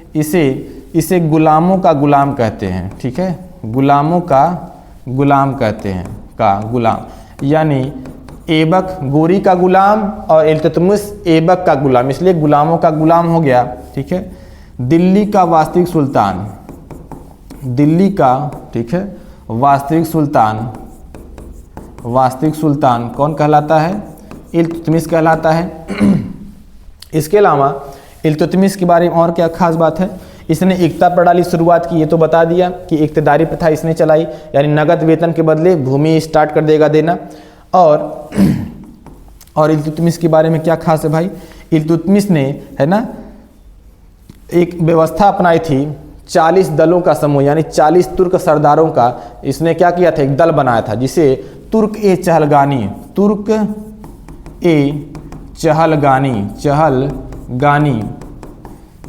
इसे गुलामों का गुलाम कहते हैं। ठीक है, गुलामों का गुलाम कहते हैं, का गुलाम, यानी ऐबक गोरी का गुलाम और इल्तुतमिश ऐबक का गुलाम, इसलिए गुलामों का गुलाम हो गया। ठीक है, दिल्ली का वास्तविक सुल्तान कौन कहलाता है? इल्तुतमिश कहलाता है। इसके अलावा इल्तुतमिश के बारे में और क्या खास बात है? इसने इक्ता प्रणाली शुरुआत की, ये तो बता दिया कि इक्तदारी प्रथा इसने चलाई, यानी नगद वेतन के बदले भूमि स्टार्ट कर देगा देना। और इल्तुतमिश के बारे में क्या खास है भाई, इल्तुतमिश ने है ना एक व्यवस्था अपनाई थी, 40 दलों का समूह यानी 40 तुर्क सरदारों का इसने क्या किया था, एक दल बनाया था जिसे तुर्क ए चहलगानी, तुर्क ए चहलगानी,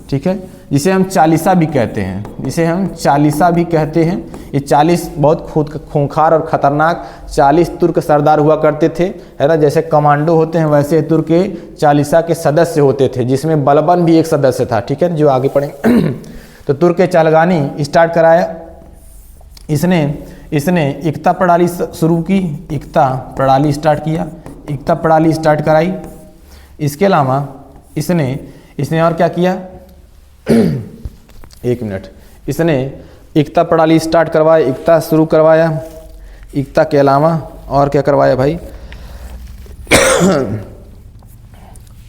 ठीक है, जिसे हम चालीसा भी कहते हैं, जिसे हम चालीसा भी कहते हैं। ये 40 बहुत खूंखार और ख़तरनाक 40 तुर्क सरदार हुआ करते थे, है ना, जैसे कमांडो होते हैं वैसे तुर्क के चालीसा के सदस्य होते थे, जिसमें बलबन भी एक सदस्य था, ठीक है, जो आगे पढ़ेंगे। तो तुर्क के चालगानी स्टार्ट कराया इसने इक्ता प्रणाली शुरू की, इक्ता प्रणाली स्टार्ट किया, इक्ता प्रणाली स्टार्ट कराई। इसके अलावा इसने और क्या किया, एक मिनट, इसने इक्ता प्रणाली स्टार्ट करवाया, इक्ता शुरू करवाया। इक्ता के अलावा और क्या करवाया भाई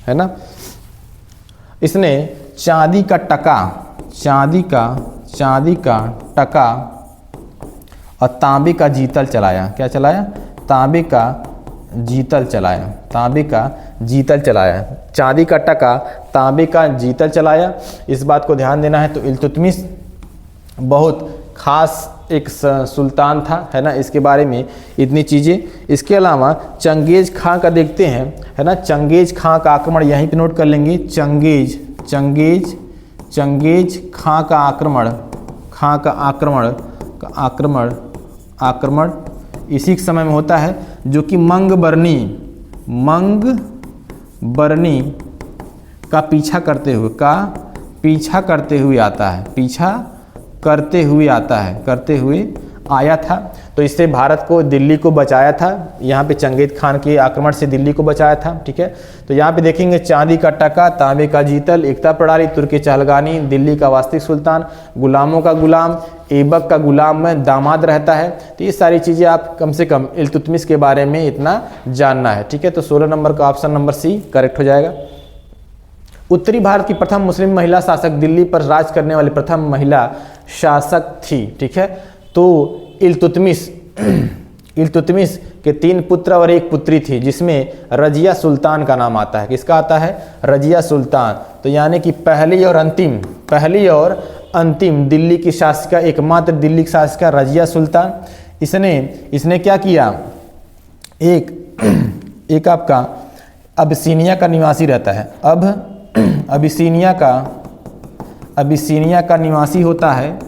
है ना, इसने चांदी का टका और तांबे का जीतल चलाया। क्या चलाया, तांबे का जीतल चलाया, चांदी का टका, तांबे का जीतल चलाया। इस बात को ध्यान देना है। तो इल्तुतमिश बहुत खास एक सुल्तान था, है ना, इसके बारे में इतनी चीज़ें। इसके अलावा चंगेज खां का देखते हैं, है ना, चंगेज खां का आक्रमण यहीं पे नोट कर लेंगे, चंगेज खां का आक्रमण इसी के समय में होता है, जो कि मंग बरनी का पीछा करते हुए आया था। तो इससे भारत को, दिल्ली को बचाया था, यहाँ पे चंगेज खान के आक्रमण से दिल्ली को बचाया था, ठीक है। तो यहाँ पे देखेंगे चांदी का टका, तांबे का जीतल, एकता प्रणाली, तुर्क चालगानी, दिल्ली का वास्तविक सुल्तान, गुलामों का गुलाम, ऐबक का गुलाम में दामाद रहता है। तो ये सारी चीज़ें आप कम से कम इल्तुतमिश के बारे में इतना जानना है, ठीक है। तो 16 नंबर का ऑप्शन नंबर सी करेक्ट हो जाएगा। उत्तरी भारत की प्रथम मुस्लिम महिला शासक, दिल्ली पर राज करने वाली प्रथम महिला शासक थी, ठीक है। तो इल्तुतमिश के 3 पुत्र और 1 पुत्री थी, जिसमें रजिया सुल्तान का नाम आता है। किसका आता है, रजिया सुल्तान। तो यानी कि पहली और अंतिम दिल्ली की शासिका, एकमात्र दिल्ली की शासिका रजिया सुल्तान। इसने क्या किया, एक आपका अबिसिनिया का निवासी रहता है, अब अबिसिनिया का निवासी होता है,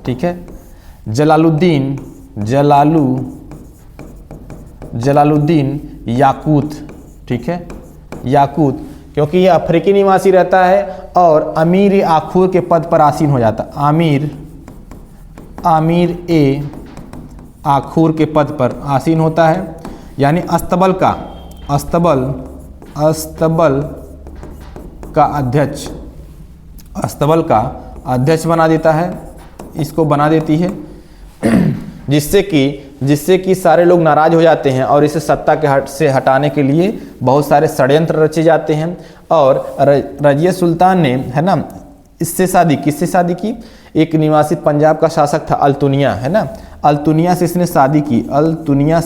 ठीक है, जलालुद्दीन याकूत, ठीक है, याकूत, क्योंकि ये अफ्रीकी निवासी रहता है और अमीर आखूर के पद पर आसीन हो जाता, आमीर ए आखूर के पद पर आसीन होता है, यानी अस्तबल का अध्यक्ष बना देता है, इसको बना देती है, जिससे कि सारे लोग नाराज हो जाते हैं और इसे सत्ता से हटाने के लिए बहुत सारे षड्यंत्र रचे जाते हैं। और रजिया सुल्तान ने, है ना, किससे शादी की, एक निवासी पंजाब का शासक था अल्तुनिया, है ना, अल्तुनिया से इसने शादी की, अल्तुनिया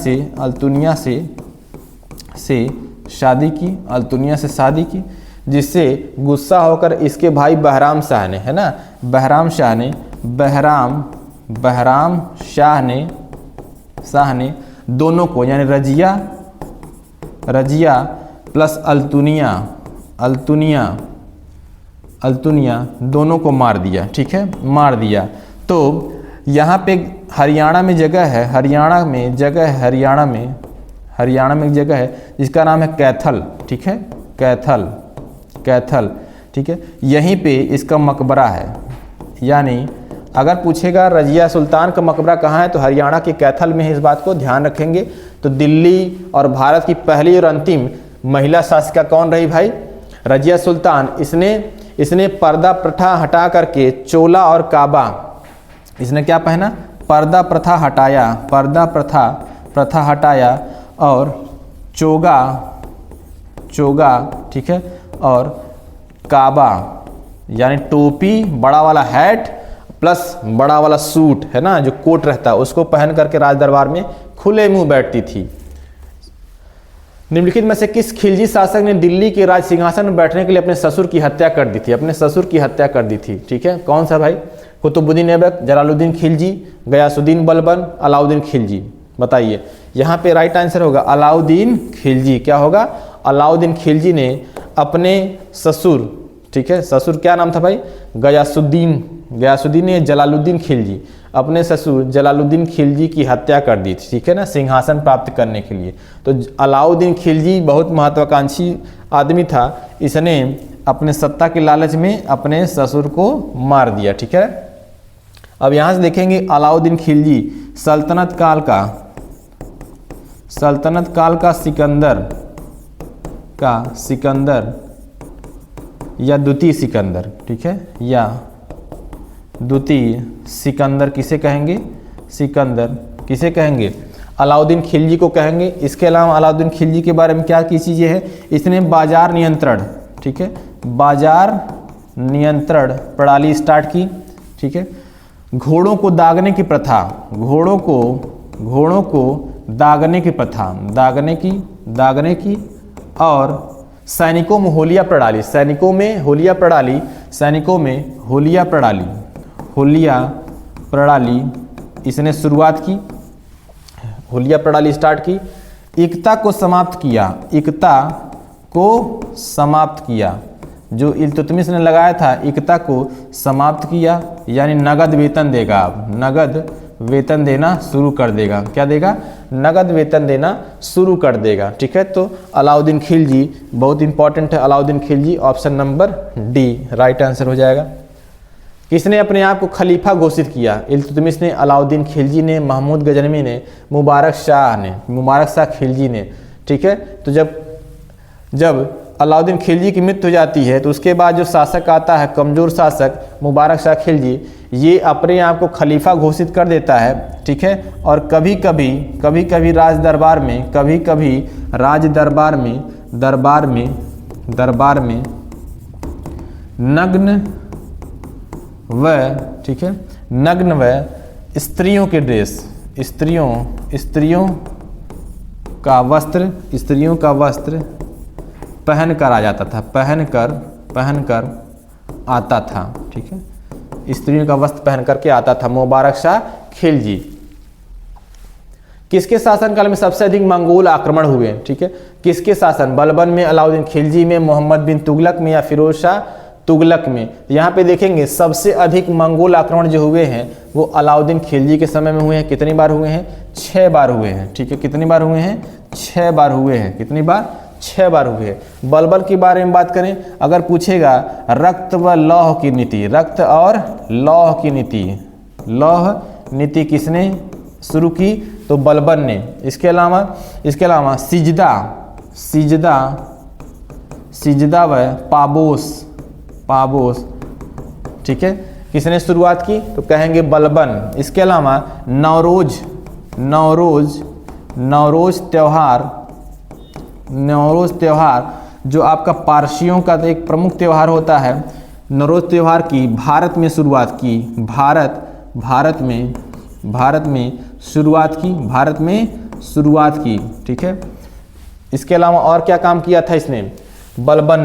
से शादी की, जिससे गुस्सा होकर इसके भाई बहराम शाह ने, है ना, बहराम शाह ने दोनों को, यानी रजिया प्लस अल्तुनिया दोनों को मार दिया, ठीक है, मार दिया। तो यहाँ पे हरियाणा में जगह है, हरियाणा में एक जगह है जिसका नाम है कैथल, ठीक है, कैथल, ठीक है, यहीं पे इसका मकबरा है। यानी अगर पूछेगा रजिया सुल्तान का मकबरा कहाँ है, तो हरियाणा के कैथल में है, इस बात को ध्यान रखेंगे। तो दिल्ली और भारत की पहली और अंतिम महिला शासिका कौन रही भाई, रजिया सुल्तान। इसने पर्दा प्रथा हटा करके चोला और काबा, इसने क्या पहना, पर्दा प्रथा हटाया और चोगा, ठीक है, और यानी टोपी, बड़ा वाला हैट प्लस बड़ा वाला सूट है ना, जो कोट रहता है, उसको पहन करके राज दरबार में खुले मुंह बैठती थी। निम्नलिखित में से किस खिलजी शासक ने दिल्ली के राज सिंहासन में बैठने के लिए अपने ससुर की हत्या कर दी थी? अपने ससुर की हत्या कर दी थी। ठीक है, कौन सा भाई? कुतुबुद्दीन ऐबक, जलालुद्दीन खिलजी, गयासुद्दीन बलबन, अलाउद्दीन खिलजी। बताइए, यहाँ पे राइट आंसर होगा अलाउद्दीन खिलजी। क्या होगा? अलाउद्दीन खिलजी ने अपने ससुर, ठीक है, ससुर क्या नाम था भाई? गयासुद्दीन ने जलालुद्दीन खिलजी, अपने ससुर जलालुद्दीन खिलजी की हत्या कर दी थी। ठीक है ना, सिंहासन प्राप्त करने के लिए। तो अलाउद्दीन खिलजी बहुत महत्वाकांक्षी आदमी था, इसने अपने सत्ता के लालच में अपने ससुर को मार दिया। ठीक है, अब यहाँ से देखेंगे अलाउद्दीन खिलजी सल्तनत काल का सिकंदर या द्वितीय सिकंदर, ठीक है, या द्वितीय सिकंदर किसे कहेंगे? सिकंदर किसे कहेंगे? अलाउद्दीन खिलजी को कहेंगे। इसके अलावा अलाउद्दीन खिलजी के बारे में क्या की चीज़ें हैं? इसने बाजार नियंत्रण, ठीक है, बाजार नियंत्रण प्रणाली स्टार्ट की। ठीक है, घोड़ों को दागने की प्रथा, घोड़ों को दागने की प्रथा, दागने की और सैनिकों में होलिया प्रणाली इसने शुरुआत की, होलिया प्रणाली स्टार्ट की। एकता को समाप्त किया, जो इल्तुतमिश ने लगाया था, एकता को समाप्त किया, यानी नगद वेतन देगा। अब नगद वेतन देना शुरू कर देगा। क्या देगा? नगद वेतन देना शुरू कर देगा। ठीक है, तो अलाउद्दीन खिलजी बहुत इंपॉर्टेंट है। Alauddin Khilji option number D right answer हो जाएगा। किसने अपने आप को खलीफा घोषित किया? इल्तुतमिश ने, अलाउद्दीन खिलजी ने, महमूद गजनवी ने, मुबारक शाह खिलजी ने। ठीक है, तो जब अलाउद्दीन खिलजी की मृत्यु हो जाती है तो उसके बाद जो शासक आता है, कमज़ोर शासक मुबारक शाह खिलजी, ये अपने आप को खलीफा घोषित कर देता है। ठीक है, और कभी कभी राज दरबार में नग्न व स्त्रियों के ड्रेस, स्त्रियों का वस्त्र पहन कर आ जाता था, पहन कर आता था। ठीक है, स्त्रियों का वस्त्र पहन करके आता था मुबारक शाह खिलजी। किसके शासनकाल में सबसे अधिक मंगोल आक्रमण हुए? ठीक है, किसके शासन? बलबन में, अलाउद्दीन खिलजी में, मोहम्मद बिन तुगलक में या फिरोज शाह तुगलक में? यहाँ पे देखेंगे सबसे अधिक मंगोल आक्रमण जो हुए हैं वो अलाउद्दीन खिलजी के समय में हुए हैं। कितनी बार हुए हैं? 6 बार हुए हैं। ठीक है, कितनी बार हुए हैं? 6 बार हुए हैं। कितनी बार? 6 बार हुए हैं। बलबन के बारे में बात करें, अगर पूछेगा रक्त व लौह की नीति, रक्त और लौह की नीति, लौह नीति किसने शुरू की? तो बलबन ने। इसके अलावा सिजदा व पाबोस, ठीक है, किसने शुरुआत की? तो कहेंगे बलबन। इसके अलावा नौरोज त्यौहार जो आपका पारसियों का एक प्रमुख त्यौहार होता है, नौरोज त्यौहार की भारत में शुरुआत की। ठीक है, इसके अलावा और क्या काम किया था इसने? बलबन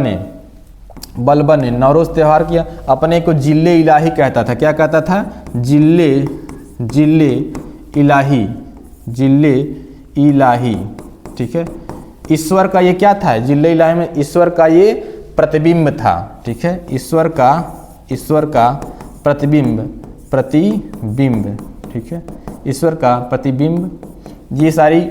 ने नौरोज त्यौहार किया। अपने को जिले इलाही कहता था। क्या कहता था? जिले इलाही। ठीक है, ईश्वर का ये क्या था? जिले इलाही में ईश्वर का ये प्रतिबिंब था। ठीक है, ईश्वर का प्रतिबिंब। ठीक है, ईश्वर का प्रतिबिंब। ये सारी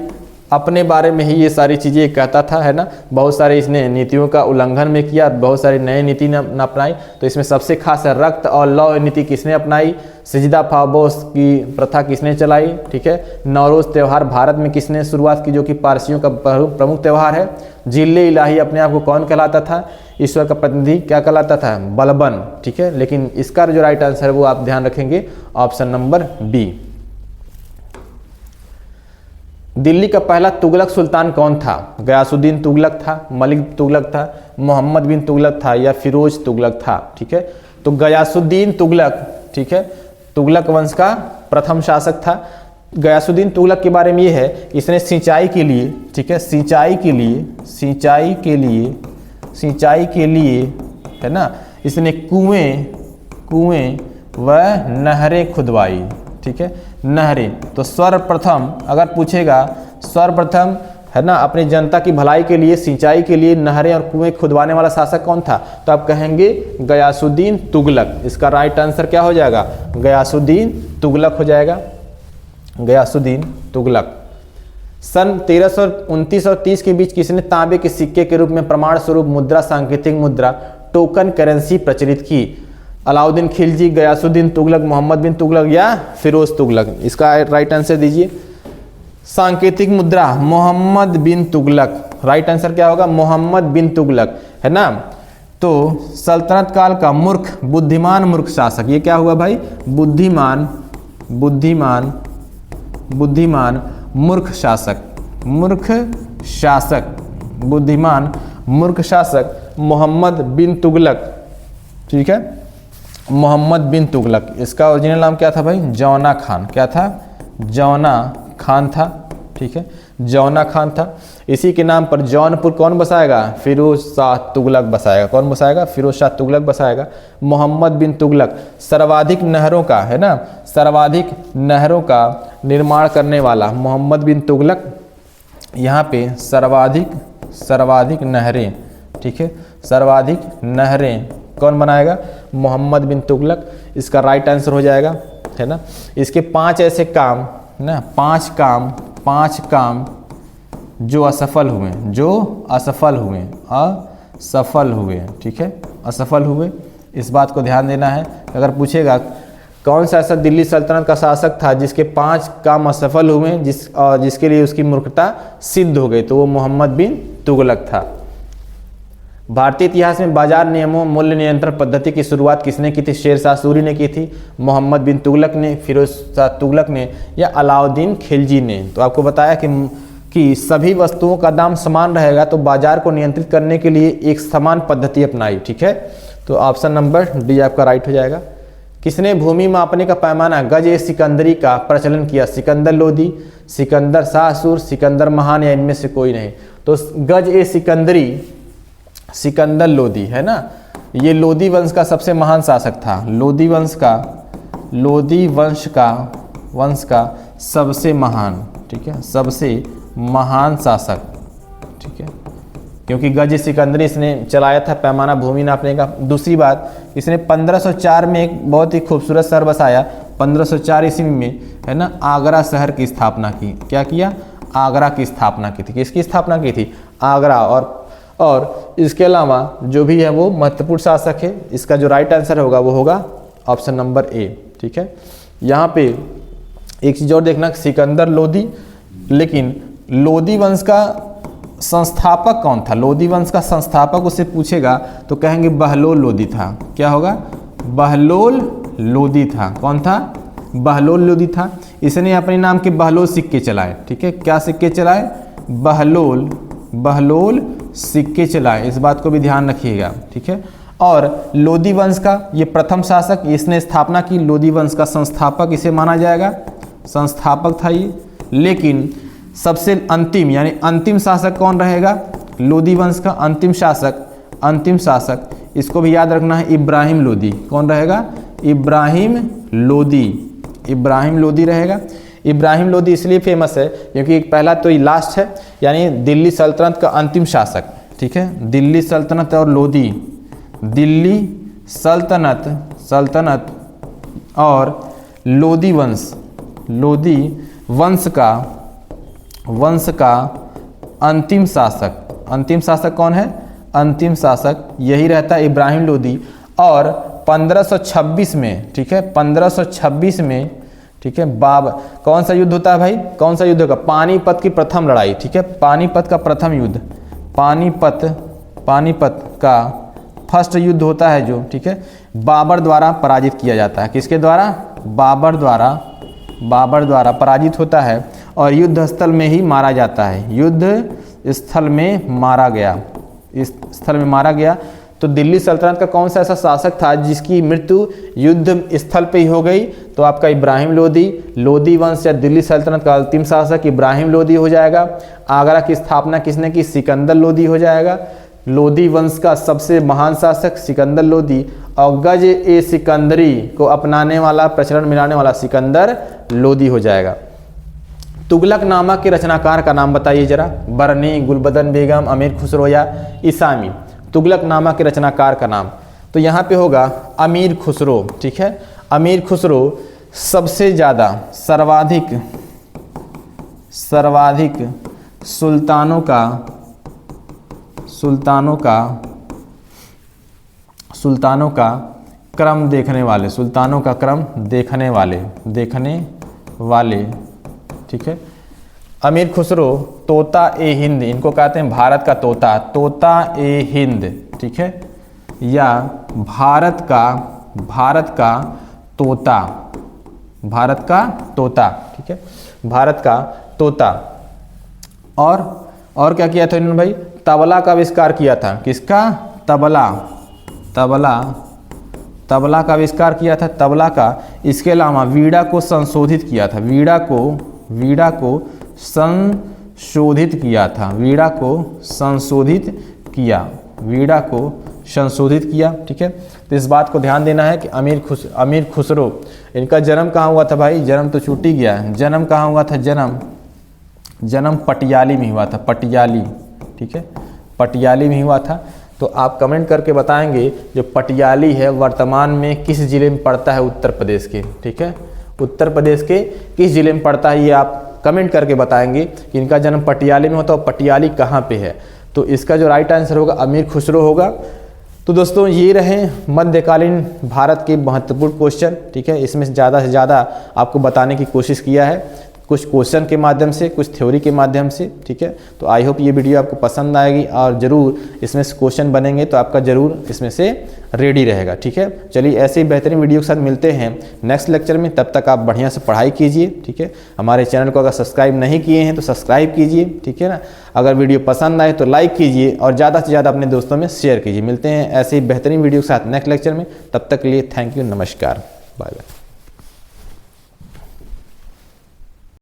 अपने बारे में ही ये सारी चीज़ें कहता था, है ना। बहुत सारे इसने नीतियों का उल्लंघन में किया, बहुत सारी नई नीति न अपनाई। तो इसमें सबसे खास है रक्त और लौह नीति किसने अपनाई? सिजदा फाबोस की प्रथा किसने चलाई? ठीक है, नौरोज त्यौहार भारत में किसने शुरुआत की, जो कि पारसियों का प्रमुख त्यौहार है? जिले इलाही अपने आप को कौन कहलाता था? ईश्वर का प्रतिनिधि क्या कहलाता था? बलबन। ठीक है, लेकिन इसका जो राइट आंसर है वो आप ध्यान रखेंगे ऑप्शन नंबर बी। दिल्ली का पहला तुगलक सुल्तान कौन था? गयासुद्दीन तुगलक था, मलिक तुगलक था, मोहम्मद बिन तुगलक था या फिरोज तुगलक था? ठीक है, तो गयासुद्दीन तुगलक, ठीक है, तुगलक वंश का प्रथम शासक था। गयासुद्दीन तुगलक के बारे में ये है कि इसने सिंचाई के लिए, ठीक है, सिंचाई के लिए है ना, इसने कुएं व नहरें खुदवाई। ठीक है, नहरें। तो सर्वप्रथम अगर पूछेगा, सर्वप्रथम है ना अपनी जनता की भलाई के लिए, सिंचाई के लिए नहरें और कुएं खुदवाने वाला शासक कौन था? तो आप कहेंगे गयासुद्दीन तुगलक। इसका राइट आंसर क्या हो जाएगा? गयासुद्दीन तुगलक हो जाएगा, गयासुद्दीन तुगलक। सन 1329 और 30 के बीच किसने तांबे के सिक्के के रूप में प्रमाण स्वरूप मुद्रा, सांकेतिक मुद्रा, टोकन करेंसी प्रचलित की? अलाउद्दीन खिलजी, गयासुद्दीन तुगलक, मोहम्मद बिन तुगलक या फिरोज तुगलक? इसका राइट आंसर दीजिए। सांकेतिक मुद्रा मोहम्मद बिन तुगलक। राइट आंसर क्या होगा? मोहम्मद बिन तुगलक, है ना। तो सल्तनत काल का मूर्ख, बुद्धिमान मूर्ख शासक, ये क्या हुआ भाई? बुद्धिमान मूर्ख शासक, बुद्धिमान मूर्ख शासक मोहम्मद बिन तुगलक। ठीक है, मोहम्मद बिन तुगलक। इसका ओरिजिनल नाम क्या था भाई? जौना खान। क्या था? जौना खान था। ठीक है, जौना खान था। इसी के नाम पर जौनपुर कौन बसाएगा? फिरोज शाह तुगलक बसाएगा। कौन बसाएगा? फिरोज शाह तुगलक बसाएगा। मोहम्मद बिन तुगलक सर्वाधिक नहरों का, है ना, सर्वाधिक नहरों का निर्माण करने वाला मोहम्मद बिन तुगलक। यहाँ पे सर्वाधिक नहरें, ठीक है, सर्वाधिक नहरें कौन बनाएगा? मोहम्मद बिन तुगलक। इसका राइट आंसर हो जाएगा, है ना। इसके 5 ऐसे काम ना, 5 काम जो असफल हुए, ठीक है, असफल हुए। इस बात को ध्यान देना है। अगर पूछेगा कौन सा ऐसा दिल्ली सल्तनत का शासक था जिसके 5 काम असफल हुए, जिसके लिए उसकी मूर्खता सिद्ध हो गई, तो वो मोहम्मद बिन तुगलक था। भारतीय इतिहास में बाजार नियमों, मूल्य नियंत्रण पद्धति की शुरुआत किसने की थी? शेरशाह सूरी ने की थी, मोहम्मद बिन तुगलक ने, फिरोज शाह तुगलक ने या अलाउद्दीन खिलजी ने? तो आपको बताया कि सभी वस्तुओं का दाम समान रहेगा, तो बाजार को नियंत्रित करने के लिए एक समान पद्धति अपनाई। ठीक है, तो ऑप्शन नंबर डी आपका राइट हो जाएगा। किसने भूमि मापने का पैमाना गज-ए-सिकंदरी का प्रचलन किया? सिकंदर लोदी, सिकंदर शाहसूर, सिकंदर महान या इनमें से कोई नहीं? तो गज-ए-सिकंदरी सिकंदर लोदी, है ना। ये लोदी वंश का सबसे महान शासक था। लोदी वंश का सबसे महान, ठीक है, सबसे महान शासक। ठीक है, क्योंकि गज सिकंदरी इसने चलाया था पैमाना भूमि नापने का। दूसरी बात, इसने 1504 में एक बहुत ही खूबसूरत शहर बसाया। 1504 ईस्वी में, है ना, आगरा शहर की स्थापना की। क्या किया? आगरा की स्थापना की थी। किसकी स्थापना की थी? आगरा। और इसके अलावा जो भी है वो महत्वपूर्ण शासक है। इसका जो राइट आंसर होगा वो होगा ऑप्शन नंबर ए। ठीक है, यहाँ पे एक चीज़ और देखना, सिकंदर लोदी। लेकिन लोदी वंश का संस्थापक कौन था? लोदी वंश का संस्थापक उससे पूछेगा तो कहेंगे बहलोल लोदी था। क्या होगा? बहलोल लोदी था। कौन था? बहलोल लोदी था। इसने अपने नाम के बहलोल सिक्के चलाए। ठीक है, क्या सिक्के चलाए? बहलोल सिक्के चलाए। इस बात को भी ध्यान रखिएगा। ठीक है, और लोदी वंश का ये प्रथम शासक, इसने स्थापना की। लोदी वंश का संस्थापक इसे माना जाएगा, संस्थापक था ये। लेकिन सबसे अंतिम यानी अंतिम शासक कौन रहेगा? लोदी वंश का अंतिम शासक इसको भी याद रखना है, इब्राहिम लोदी। कौन रहेगा? इब्राहिम लोदी रहेगा। इब्राहिम लोदी इसलिए फेमस है क्योंकि पहला तो ये लास्ट है, यानी दिल्ली सल्तनत का अंतिम शासक। ठीक है, दिल्ली सल्तनत और लोदी, दिल्ली सल्तनत और लोदी वंश का अंतिम शासक कौन है? अंतिम शासक यही रहता है, इब्राहिम लोदी। और 1526 में, ठीक है, 1526 में, ठीक है, कौन सा युद्ध होता है भाई? कौन सा युद्ध होगा? पानीपत की प्रथम लड़ाई। ठीक है, पानीपत का प्रथम युद्ध, पानीपत का फर्स्ट युद्ध होता है जो, ठीक है, बाबर द्वारा पराजित किया जाता है। किसके द्वारा? बाबर द्वारा पराजित होता है। और युद्ध स्थल में ही मारा जाता है। युद्ध स्थल में मारा गया, इस स्थल में मारा गया। तो दिल्ली सल्तनत का कौन सा ऐसा शासक था जिसकी मृत्यु युद्ध स्थल पे ही हो गई? तो आपका इब्राहिम लोदी, लोदी वंश या दिल्ली सल्तनत का अंतिम शासक इब्राहिम लोदी हो जाएगा। आगरा की स्थापना किसने की? सिकंदर लोदी हो जाएगा। लोदी वंश का सबसे महान शासक सिकंदर लोदी। और गज ए सिकंदरी को अपनाने वाला, प्रचलन मिलाने वाला सिकंदर लोदी हो जाएगा। तुगलकनामा के रचनाकार का नाम बताइए जरा। बरनी, गुलबदन बेगम, अमीर खुसरो या इसामी? तुगलकनामा के रचनाकार का नाम तो यहाँ पे होगा अमीर खुसरो। ठीक है, अमीर खुसरो सबसे ज़्यादा सर्वाधिक सुल्तानों का क्रम देखने वाले, सुल्तानों का क्रम देखने वाले। ठीक है, अमीर खुसरो तोता ए हिंद, इनको कहते हैं भारत का तोता, तोता ए हिंद। ठीक है, या भारत का तोता। ठीक है, भारत का तोता। और क्या किया था इन्होंने भाई? तबला का आविष्कार किया था। किसका? तबला का आविष्कार किया था, तबला का। इसके अलावा वीणा को संशोधित किया था, वीणा को संशोधित किया। ठीक है, तो इस बात को ध्यान देना है कि अमीर खुसरो, इनका जन्म कहाँ हुआ था भाई? जन्म तो छूट ही गया। जन्म कहाँ हुआ था? जन्म पटियाली में हुआ था, पटियाली। ठीक है, पटियाली में हुआ था। तो आप कमेंट करके बताएंगे जो पटियाली है वर्तमान में किस जिले में पड़ता है? उत्तर प्रदेश के। ठीक है, उत्तर प्रदेश के किस जिले में पड़ता है ये आप कमेंट करके बताएंगे कि इनका जन्म पटियाली में होता है। पटियाली कहाँ पे है? तो इसका जो राइट आंसर होगा अमीर खुसरो होगा। तो दोस्तों ये रहे मध्यकालीन भारत के महत्वपूर्ण क्वेश्चन। ठीक है, इसमें ज़्यादा से ज़्यादा आपको बताने की कोशिश किया है, कुछ क्वेश्चन के माध्यम से, कुछ थ्योरी के माध्यम से। ठीक है, तो आई होप ये वीडियो आपको पसंद आएगी और ज़रूर इसमें से क्वेश्चन बनेंगे तो आपका ज़रूर इसमें से रेडी रहेगा। ठीक है, चलिए ऐसे ही बेहतरीन वीडियो के साथ मिलते हैं नेक्स्ट लेक्चर में। तब तक आप बढ़िया से पढ़ाई कीजिए। ठीक है, हमारे चैनल को अगर सब्सक्राइब नहीं किए हैं तो सब्सक्राइब कीजिए। ठीक है ना, अगर वीडियो पसंद आए तो लाइक कीजिए और ज़्यादा से ज़्यादा अपने दोस्तों में शेयर कीजिए। मिलते हैं ऐसे ही बेहतरीन वीडियो के साथ नेक्स्ट लेक्चर में। तब तक के लिए थैंक यू, नमस्कार, बाय बाय।